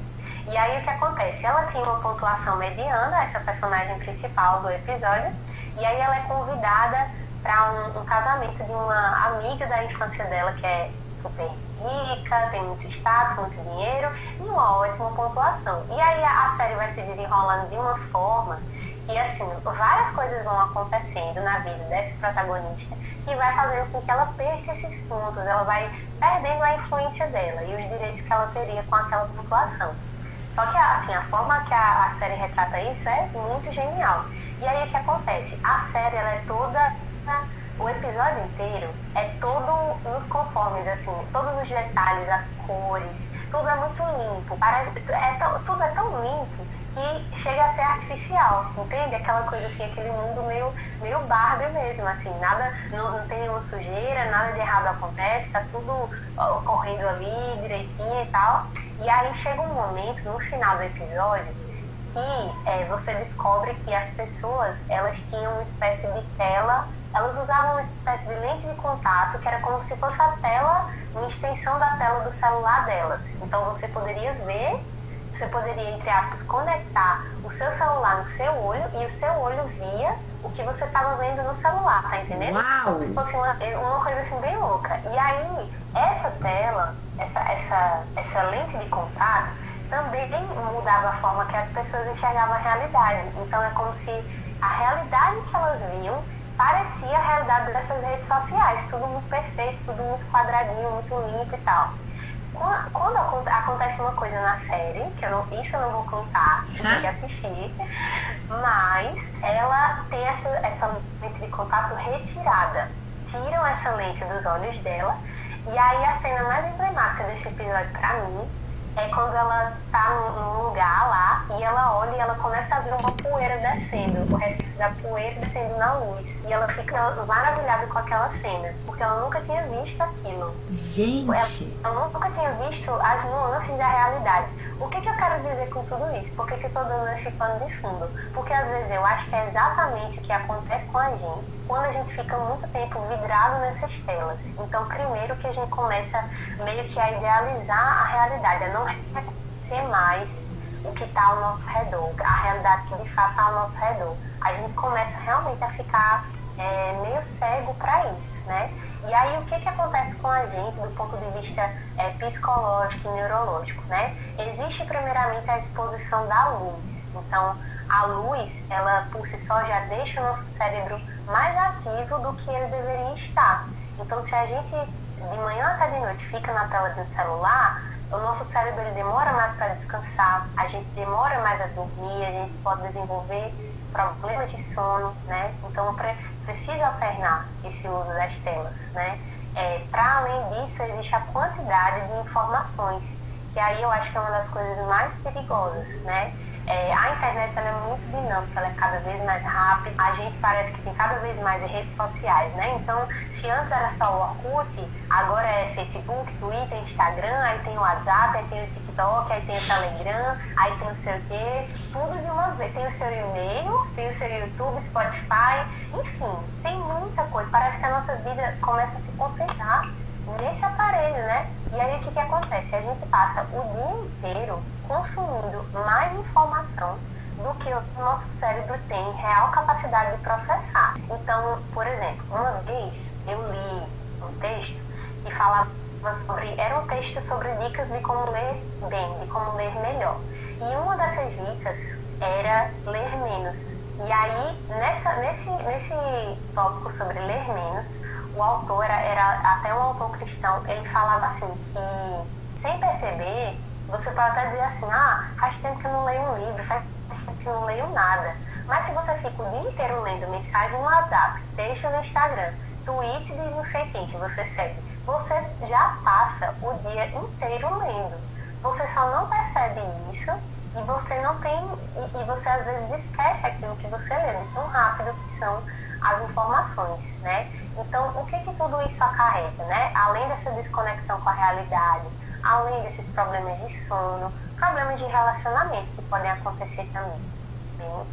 E aí o que acontece? Ela tinha uma pontuação mediana, essa personagem principal do episódio, e aí ela é convidada para um casamento de uma amiga da infância dela que é super rica, tem muito status, muito dinheiro e uma ótima pontuação. E aí a série vai se desenrolando de uma forma que, assim, várias coisas vão acontecendo na vida dessa protagonista que vai fazendo com que ela perca esses pontos, ela vai perdendo a influência dela e os direitos que ela teria com aquela pontuação. Só que, assim, a forma que a série retrata isso é muito genial. E aí o que acontece? A série, ela é toda... O episódio inteiro é todo nos conformes, assim, todos os detalhes, as cores, tudo é muito limpo. Tudo é tão limpo que chega a ser artificial, entende? Aquela coisa assim, aquele mundo meio Barbie mesmo, assim, nada, não tem nenhuma sujeira, nada de errado acontece, tá tudo ocorrendo ali direitinho e tal. E aí chega um momento, no final do episódio, que você descobre que as pessoas, elas tinham uma espécie de tela, elas usavam uma espécie de lente de contato, que era como se fosse a tela, uma extensão da tela do celular delas. Então você poderia ver, você poderia, entre aspas, conectar o seu celular no seu olho e o seu olho via o que você estava vendo no celular, tá entendendo? Uau! Como se fosse uma coisa assim bem louca. E aí, essa tela, essa lente de contato, também mudava a forma que as pessoas enxergavam a realidade. Então é como se a realidade que elas viam parecia a realidade dessas redes sociais, tudo muito perfeito, tudo muito quadradinho, muito limpo e tal. Quando acontece uma coisa na série, que isso eu não vou contar, tem que assistir, mas ela tem essa lente de contato retirada. Tiram essa lente dos olhos dela, e aí a cena mais emblemática desse episódio pra mim é quando ela tá num lugar lá e ela olha e ela começa a ver uma poeira descendo, o reflexo da poeira descendo na luz. E ela fica maravilhada com aquela cena, porque ela nunca tinha visto aquilo. Gente! Ela nunca tinha visto as nuances da realidade. O que eu quero dizer com tudo isso? Por que eu tô dando esse pano de fundo? Porque às vezes eu acho que é exatamente o que acontece com a gente quando a gente fica muito tempo vidrado nessas telas. Então, primeiro que a gente começa meio que a idealizar a realidade, a não reconhecer mais o que está ao nosso redor, a realidade que de fato está ao nosso redor. A gente começa realmente a ficar meio cego para isso, né? E aí, o que acontece com a gente do ponto de vista psicológico e neurológico, né? Existe, primeiramente, a exposição da luz. Então, a luz, ela por si só já deixa o nosso cérebro mais ativo do que ele deveria estar. Então, se a gente, de manhã até de noite, fica na tela do celular, o nosso cérebro ele demora mais para descansar, a gente demora mais a dormir, a gente pode desenvolver problemas de sono, né? Então, precisa alternar esse uso das telas, né? Para além disso, existe a quantidade de informações, que aí eu acho que é uma das coisas mais perigosas, né? A internet ela é muito dinâmica, ela é cada vez mais rápida, a gente parece que tem cada vez mais redes sociais, né? Então, se antes era só o Orkut, agora é Facebook, Twitter, Instagram, aí tem o WhatsApp, aí tem o TikTok, aí tem o Telegram, aí tem o sei o quê, tudo de uma vez. Tem o seu e-mail, tem o seu YouTube, Spotify, enfim, tem muita coisa. Parece que a nossa vida começa a se concentrar nesse aparelho, né? E aí o que acontece? A gente passa o dia inteiro consumindo mais informação do que o nosso cérebro tem real capacidade de processar. Então, por exemplo, uma vez eu li um texto que falava sobre... Era um texto sobre dicas de como ler bem, de como ler melhor. E uma dessas dicas era ler menos. E aí, nesse tópico sobre ler menos, o autor era até um autor cristão, ele falava assim que, sem perceber, você pode até dizer assim, faz tempo que eu não leio um livro, faz tempo que eu não leio nada. Mas se você fica o dia inteiro lendo mensagem no WhatsApp, texto no Instagram, tweet de não sei quem que você segue, você já passa o dia inteiro lendo. Você só não percebe isso e você não tem e você às vezes esquece aquilo que você lê, de tão rápido que são as informações, né? Então, o que tudo isso acarreta, né? Além dessa desconexão com a realidade, além desses problemas de sono, problemas de relacionamento que podem acontecer também,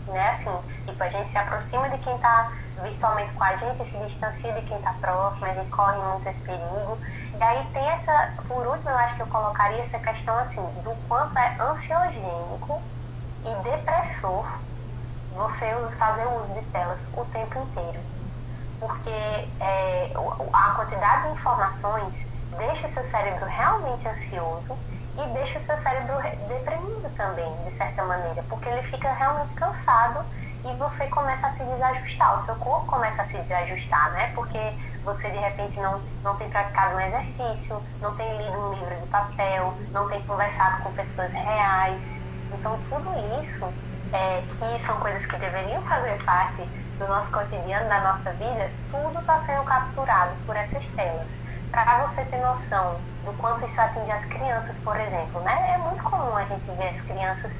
né? Assim, tipo, a gente se aproxima de quem está virtualmente com a gente, se distancia de quem está próximo, a gente corre muito esse perigo. E aí tem essa, por último, eu acho que eu colocaria essa questão assim, do quanto é ansiogênico e depressor você fazer uso de telas o tempo inteiro. Porque a quantidade de informações deixa o seu cérebro realmente ansioso e deixa o seu cérebro deprimido também, de certa maneira, porque ele fica realmente cansado e você começa a se desajustar, o seu corpo começa a se desajustar, né? Porque você de repente não tem praticado um exercício, não tem lido um livro de papel, não tem conversado com pessoas reais. Então tudo isso, que são coisas que deveriam fazer parte do nosso cotidiano, da nossa vida, tudo está sendo capturado por essas telas. Para você ter noção do quanto isso atinge as crianças, por exemplo, né? É muito comum a gente ver as crianças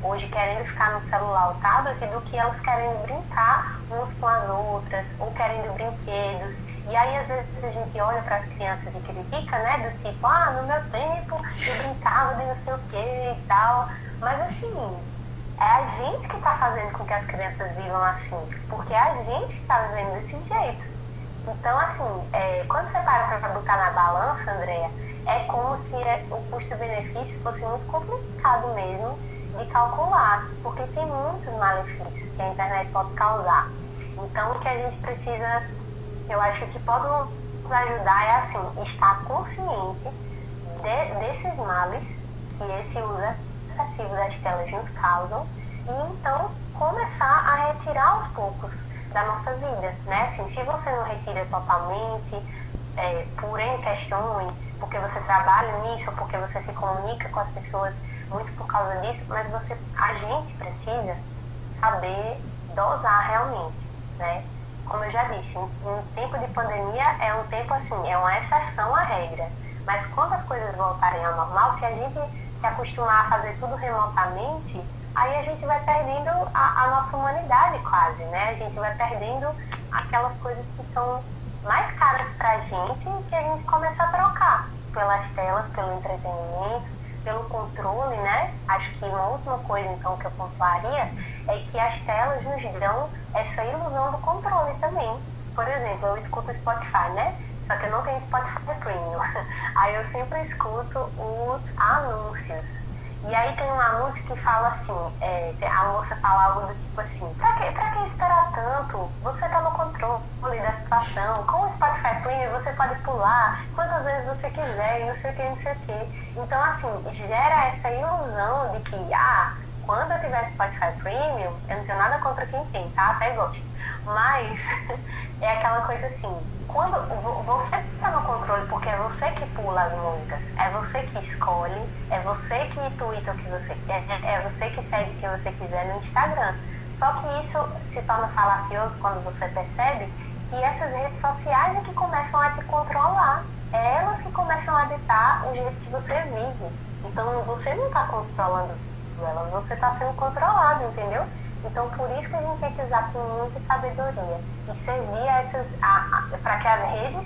hoje querendo ficar no celular ou tablet do que elas querendo brincar umas com as outras, ou querendo brinquedos. E aí, às vezes, a gente olha para as crianças e critica, né? Do tipo, no meu tempo eu brincava de não sei o que e tal. Mas, assim, é a gente que está fazendo com que as crianças vivam assim, porque é a gente que está vivendo desse jeito. Então, assim, quando você para botar na balança, Andréa, é como se o custo-benefício fosse muito complicado mesmo de calcular, porque tem muitos malefícios que a internet pode causar. Então, o que a gente precisa, eu acho que pode nos ajudar é, assim, estar consciente desses males que esse uso excessivo das telas nos causam e, então, começar a retirar aos poucos da nossa vida, né? Assim, se você não retira totalmente, por N questões, porque você trabalha nisso, ou porque você se comunica com as pessoas muito por causa disso, mas a gente precisa saber dosar realmente, né? Como eu já disse, um tempo de pandemia é um tempo assim, é uma exceção à regra, mas quando as coisas voltarem ao normal, se a gente se acostumar a fazer tudo remotamente, aí a gente vai perdendo a nossa humanidade quase, né? A gente vai perdendo aquelas coisas que são mais caras pra gente e que a gente começa a trocar pelas telas, pelo entretenimento, pelo controle, né? Acho que uma última coisa, então, que eu pontuaria é que as telas nos dão essa ilusão do controle também. Por exemplo, eu escuto Spotify, né? Só que eu não tenho Spotify Premium. Aí eu sempre escuto os anúncios. E aí tem um anúncio que fala assim, a moça fala algo do tipo assim, pra que esperar tanto? Você tá no controle da situação, com o Spotify Premium você pode pular quantas vezes você quiser e não sei o que, não sei o que. Então, assim, gera essa ilusão de que, quando eu tiver Spotify Premium, eu não tenho nada contra quem tem, tá? Até gosto. Mas é aquela coisa assim, quando você está no controle porque é você que pula as músicas, é você que escolhe, é você que twitta o que você quer, é você que segue o que você quiser no Instagram. Só que isso se torna falacioso quando você percebe que essas redes sociais é que começam a te controlar. É elas que começam a ditar o jeito que você vive. Então você não está controlando elas, você está sendo controlado, entendeu? Então, por isso que a gente tem que usar com muita sabedoria e servir para que as redes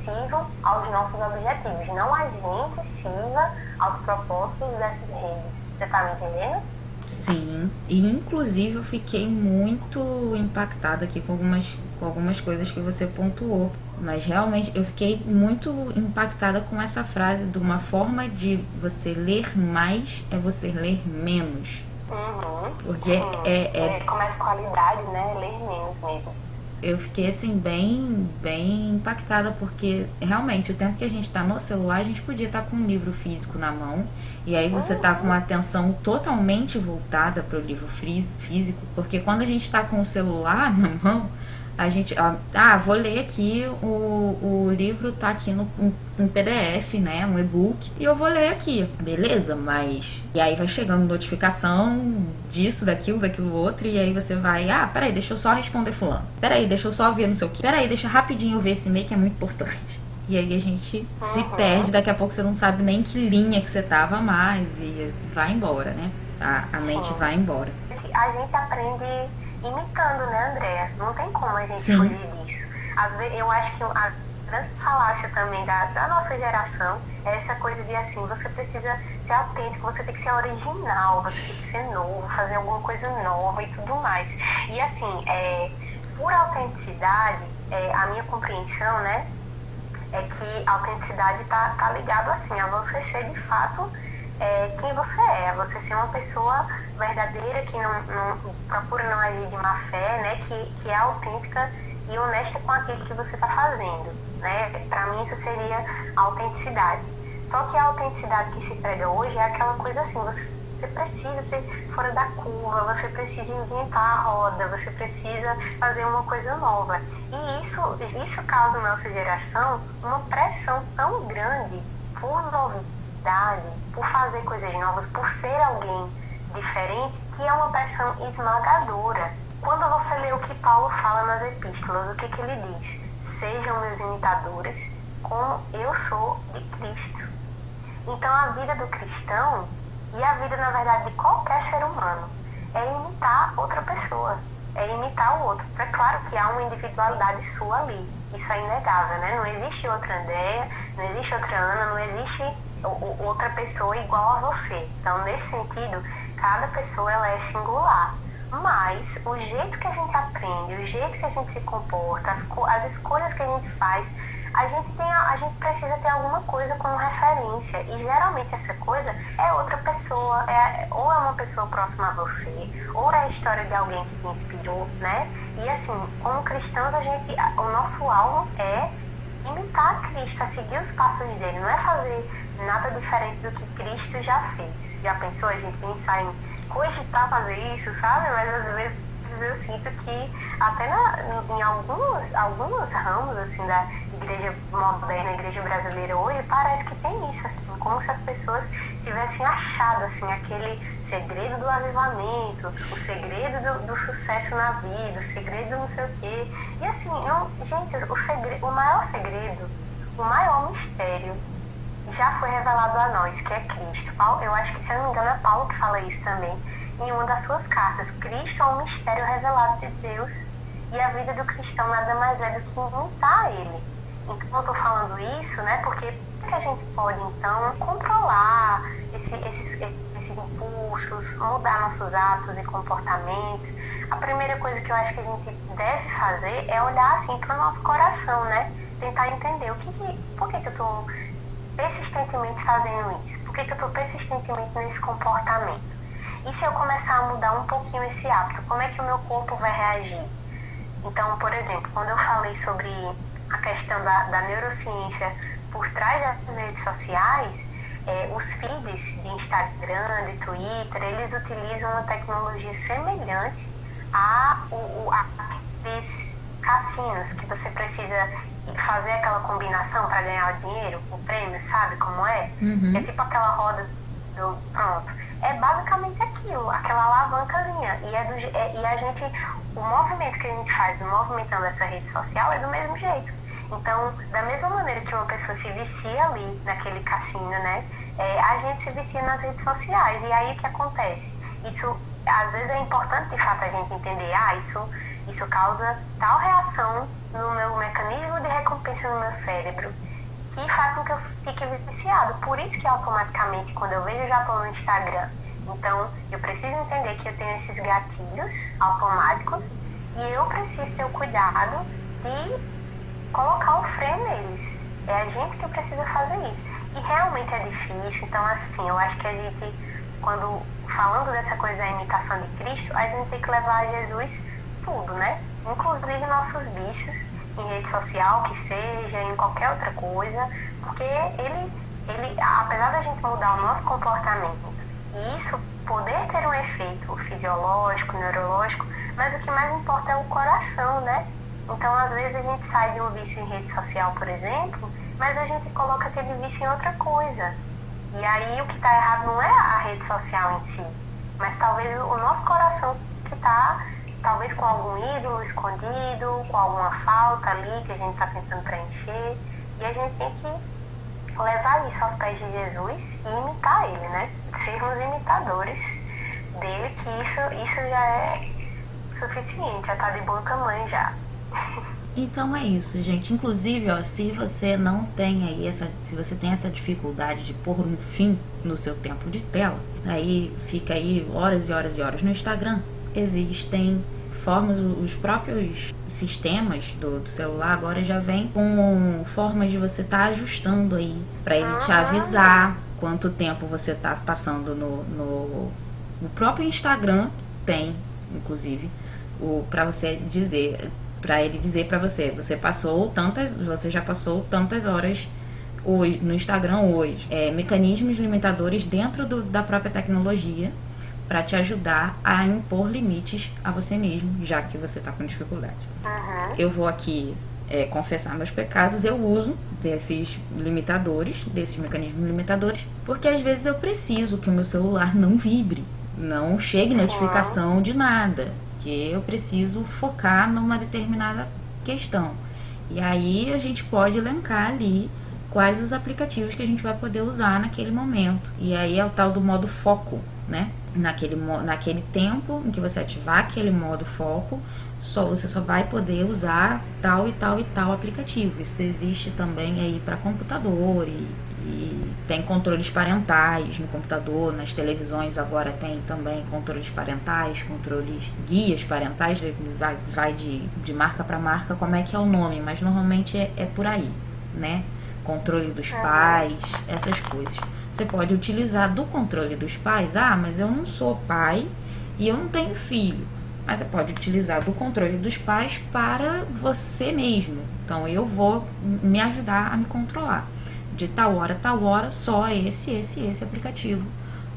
sirvam aos nossos objetivos, não a gente sirva aos propósitos dessas redes. Você está me entendendo? Sim, e inclusive eu fiquei muito impactada aqui com algumas coisas que você pontuou. Mas realmente eu fiquei muito impactada com essa frase de uma forma de você ler mais é você ler menos. Porque com mais qualidade, né? Ler menos mesmo. Eu fiquei assim bem impactada, porque realmente o tempo que a gente tá no celular, a gente podia estar com um livro físico na mão, e aí você tá com a atenção totalmente voltada para o livro físico, porque quando a gente tá com o celular na mão, a gente, vou ler aqui, o livro tá aqui no PDF, né, um e-book, e eu vou ler aqui, beleza, mas... E aí vai chegando notificação disso, daquilo outro, e aí você vai, peraí, deixa eu só responder fulano, peraí, deixa eu só ver não sei o que, peraí, deixa rapidinho eu ver esse e-mail que é muito importante. E aí a gente se perde, daqui a pouco você não sabe nem que linha que você tava mais, e vai embora, né, a mente vai embora. a gente aprende imitando, né, Andréa? Não tem como a gente Sim. fugir disso. Às vezes, eu acho que a grande falácia também da nossa geração é essa coisa de assim, você precisa ser autêntico, você tem que ser original, você tem que ser novo, fazer alguma coisa nova e tudo mais. E assim, por autenticidade, a minha compreensão, né, é que a autenticidade tá ligado assim, a você ser de fato quem você é, você ser uma pessoa verdadeira, que não procura não agir de má fé, né, que é autêntica e honesta com aquilo que você está fazendo, né? Para mim isso seria a autenticidade. Só que a autenticidade que se prega hoje é aquela coisa assim, você precisa ser fora da curva, você precisa inventar a roda, você precisa fazer uma coisa nova. E isso causa na nossa geração uma pressão tão grande por novidade, por fazer coisas novas, por ser alguém diferente, que é uma pressão esmagadora. Quando você lê o que Paulo fala nas epístolas, o que ele diz? Sejam meus imitadores, como eu sou de Cristo. Então a vida do cristão, e a vida na verdade de qualquer ser humano, é imitar outra pessoa, é imitar o outro. É claro que há uma individualidade sua ali, isso é inegável, né? Não existe outra Andréa, não existe outra Ana, não existe outra pessoa igual a você. Então nesse sentido, cada pessoa ela é singular. Mas o jeito que a gente aprende, o jeito que a gente se comporta, as escolhas que a gente faz, a gente precisa ter alguma coisa como referência. E geralmente essa coisa é outra pessoa, ou é uma pessoa próxima a você, ou é a história de alguém que te inspirou, né? E assim, como cristãos, o nosso alvo é imitar a Cristo, a seguir os passos dele, não é fazer nada diferente do que Cristo já fez. Já pensou a gente pensar em cogitar fazer isso, sabe? Mas às vezes eu sinto que até em alguns ramos assim, da igreja moderna, igreja brasileira hoje, parece que tem isso, assim, como se as pessoas tivessem achado assim, aquele segredo do avivamento, o segredo do sucesso na vida, o segredo do não sei o quê. E assim, gente, o maior segredo, o maior mistério já foi revelado a nós, que é Cristo. Eu acho que, se eu não me engano, é Paulo que fala isso também em uma das suas cartas. Cristo é um mistério revelado de Deus, e a vida do cristão nada mais é do que imitar ele. Então eu estou falando isso, né, porque a gente pode então controlar esses impulsos, mudar nossos atos e comportamentos. A primeira coisa que eu acho que a gente deve fazer é olhar assim para o nosso coração, né, tentar entender por que eu estou persistentemente fazendo isso? Por que eu estou persistentemente nesse comportamento? E se eu começar a mudar um pouquinho esse hábito, como é que o meu corpo vai reagir? Então, por exemplo, quando eu falei sobre a questão da neurociência por trás das redes sociais, os feeds de Instagram, de Twitter, eles utilizam uma tecnologia semelhante àqueles cassinos que você precisa fazer aquela combinação para ganhar o dinheiro, o prêmio, sabe como é? Uhum. É tipo aquela roda pronto. É basicamente aquilo, aquela alavancazinha. E a gente, o movimento que a gente faz, movimentando essa rede social, é do mesmo jeito. Então, da mesma maneira que uma pessoa se vicia ali naquele cassino, né? A gente se vicia nas redes sociais. E aí o que acontece? Isso, às vezes é importante de fato a gente entender, isso causa tal reação no meu mecanismo de recompensa no meu cérebro, que faz com que eu fique viciado. Por isso que automaticamente, quando eu vejo, eu já estou no Instagram. Então, eu preciso entender que eu tenho esses gatilhos automáticos e eu preciso ter o cuidado de colocar um freio neles. É a gente que precisa fazer isso. E realmente é difícil. Então, assim, eu acho que a gente, quando falando dessa coisa da imitação de Cristo, a gente tem que levar a Jesus tudo, né? Inclusive nossos bichos, em rede social, que seja, em qualquer outra coisa, porque ele apesar da gente mudar o nosso comportamento e isso poder ter um efeito fisiológico, neurológico, mas o que mais importa é o coração, né? Então, às vezes a gente sai de um vício em rede social, por exemplo, mas a gente coloca aquele vício em outra coisa. E aí o que está errado não é a rede social em si, mas talvez o nosso coração que está talvez com algum ídolo escondido, com alguma falta ali que a gente está tentando preencher, e a gente tem que levar isso aos pés de Jesus e imitar ele, né? Sermos imitadores dele, que isso isso já é suficiente, já tá de bom tamanho já. Então é isso, gente. Inclusive, ó, se você não tem aí se você tem essa dificuldade de pôr um fim no seu tempo de tela, aí fica aí horas e horas e horas no Instagram. Existem formas, os próprios sistemas do celular agora já vem com formas de você estar ajustando aí, para ele te avisar quanto tempo você tá passando no próprio Instagram. Tem, inclusive, para você dizer, para ele dizer para você, você já passou tantas horas hoje no Instagram hoje. Mecanismos limitadores dentro da própria tecnologia para te ajudar a impor limites a você mesmo, já que você está com dificuldade. Eu vou aqui confessar meus pecados. Eu uso desses mecanismos limitadores, porque às vezes eu preciso que o meu celular não vibre, não chegue notificação de nada, que eu preciso focar numa determinada questão. E aí a gente pode elencar ali quais os aplicativos que a gente vai poder usar naquele momento. E aí é o tal do modo foco, né? Naquele tempo em que você ativar aquele modo foco, você só vai poder usar tal e tal e tal aplicativo. Isso existe também aí para computador e tem controles parentais no computador. Nas televisões agora tem também controles parentais, guias parentais, vai de marca para marca como é que é o nome, mas normalmente é por aí, né? Controle dos pais, essas coisas. Você pode utilizar do controle dos pais. Mas eu não sou pai e eu não tenho filho. Mas você pode utilizar do controle dos pais para você mesmo. Então eu vou me ajudar a me controlar. De tal hora, só esse aplicativo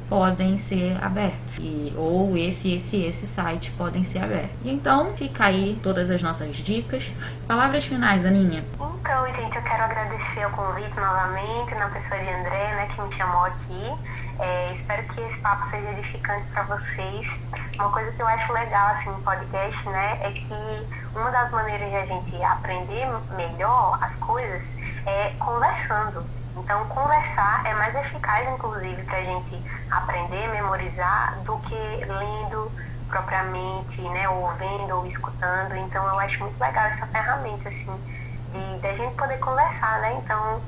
podem ser abertos. Ou esse site podem ser abertos. E então, fica aí todas as nossas dicas. Palavras finais, Aninha. Então, gente, eu quero agradecer o convite novamente, na pessoa de André, né, que me chamou aqui. Espero que esse papo seja edificante para vocês. Uma coisa que eu acho legal, assim, no podcast, né, é que uma das maneiras de a gente aprender melhor as coisas é conversando. Então, conversar é mais eficaz, inclusive, para a gente aprender, memorizar, do que lendo propriamente, né, ou vendo ou escutando. Então, eu acho muito legal essa ferramenta, assim, de a gente poder conversar, né? Então,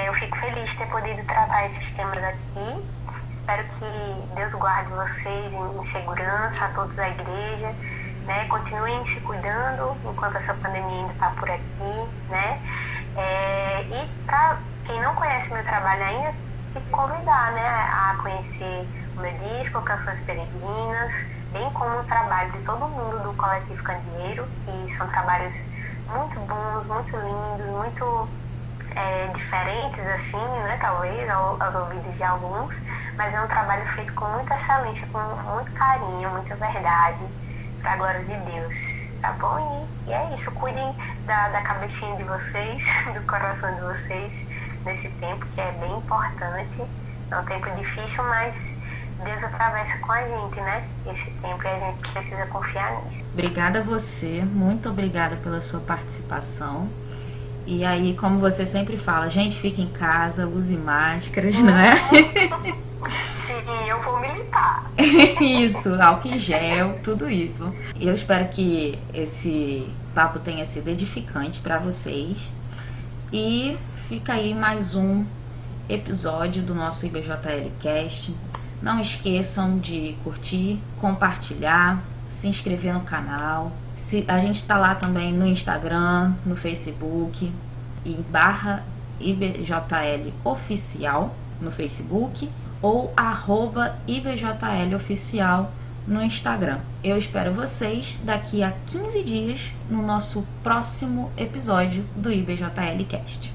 eu fico feliz de ter podido tratar esses temas aqui. Espero que Deus guarde vocês em segurança, a todos da igreja, né? Continuem se cuidando enquanto essa pandemia ainda está por aqui, né? E para quem não conhece meu trabalho ainda, se convidar, né, a conhecer o meu disco, Canções Peregrinas, bem como o trabalho de todo mundo do Coletivo Candeeiro, que são trabalhos muito bons, muito lindos, muito diferentes, assim, né, talvez, aos ouvidos de alguns, mas é um trabalho feito com muita excelência, com muito carinho, muita verdade, para a glória de Deus, tá bom? E é isso, cuidem da cabecinha de vocês, do coração de vocês, nesse tempo que é bem importante. É um tempo difícil, mas Deus atravessa com a gente, né? Esse tempo, e a gente precisa confiar nisso. Obrigada a você, muito obrigada pela sua participação. E aí, como você sempre fala, gente, fique em casa, use máscaras, não é? Sim, eu vou militar. Isso, álcool em gel, tudo isso. Eu espero que esse papo tenha sido edificante para vocês. E fica aí mais um episódio do nosso IBJL Cast. Não esqueçam de curtir, compartilhar, se inscrever no canal. A gente está lá também no Instagram, no Facebook, em /IBJL Oficial no Facebook ou @IBJL Oficial no Instagram. Eu espero vocês daqui a 15 dias no nosso próximo episódio do IBJL Cast.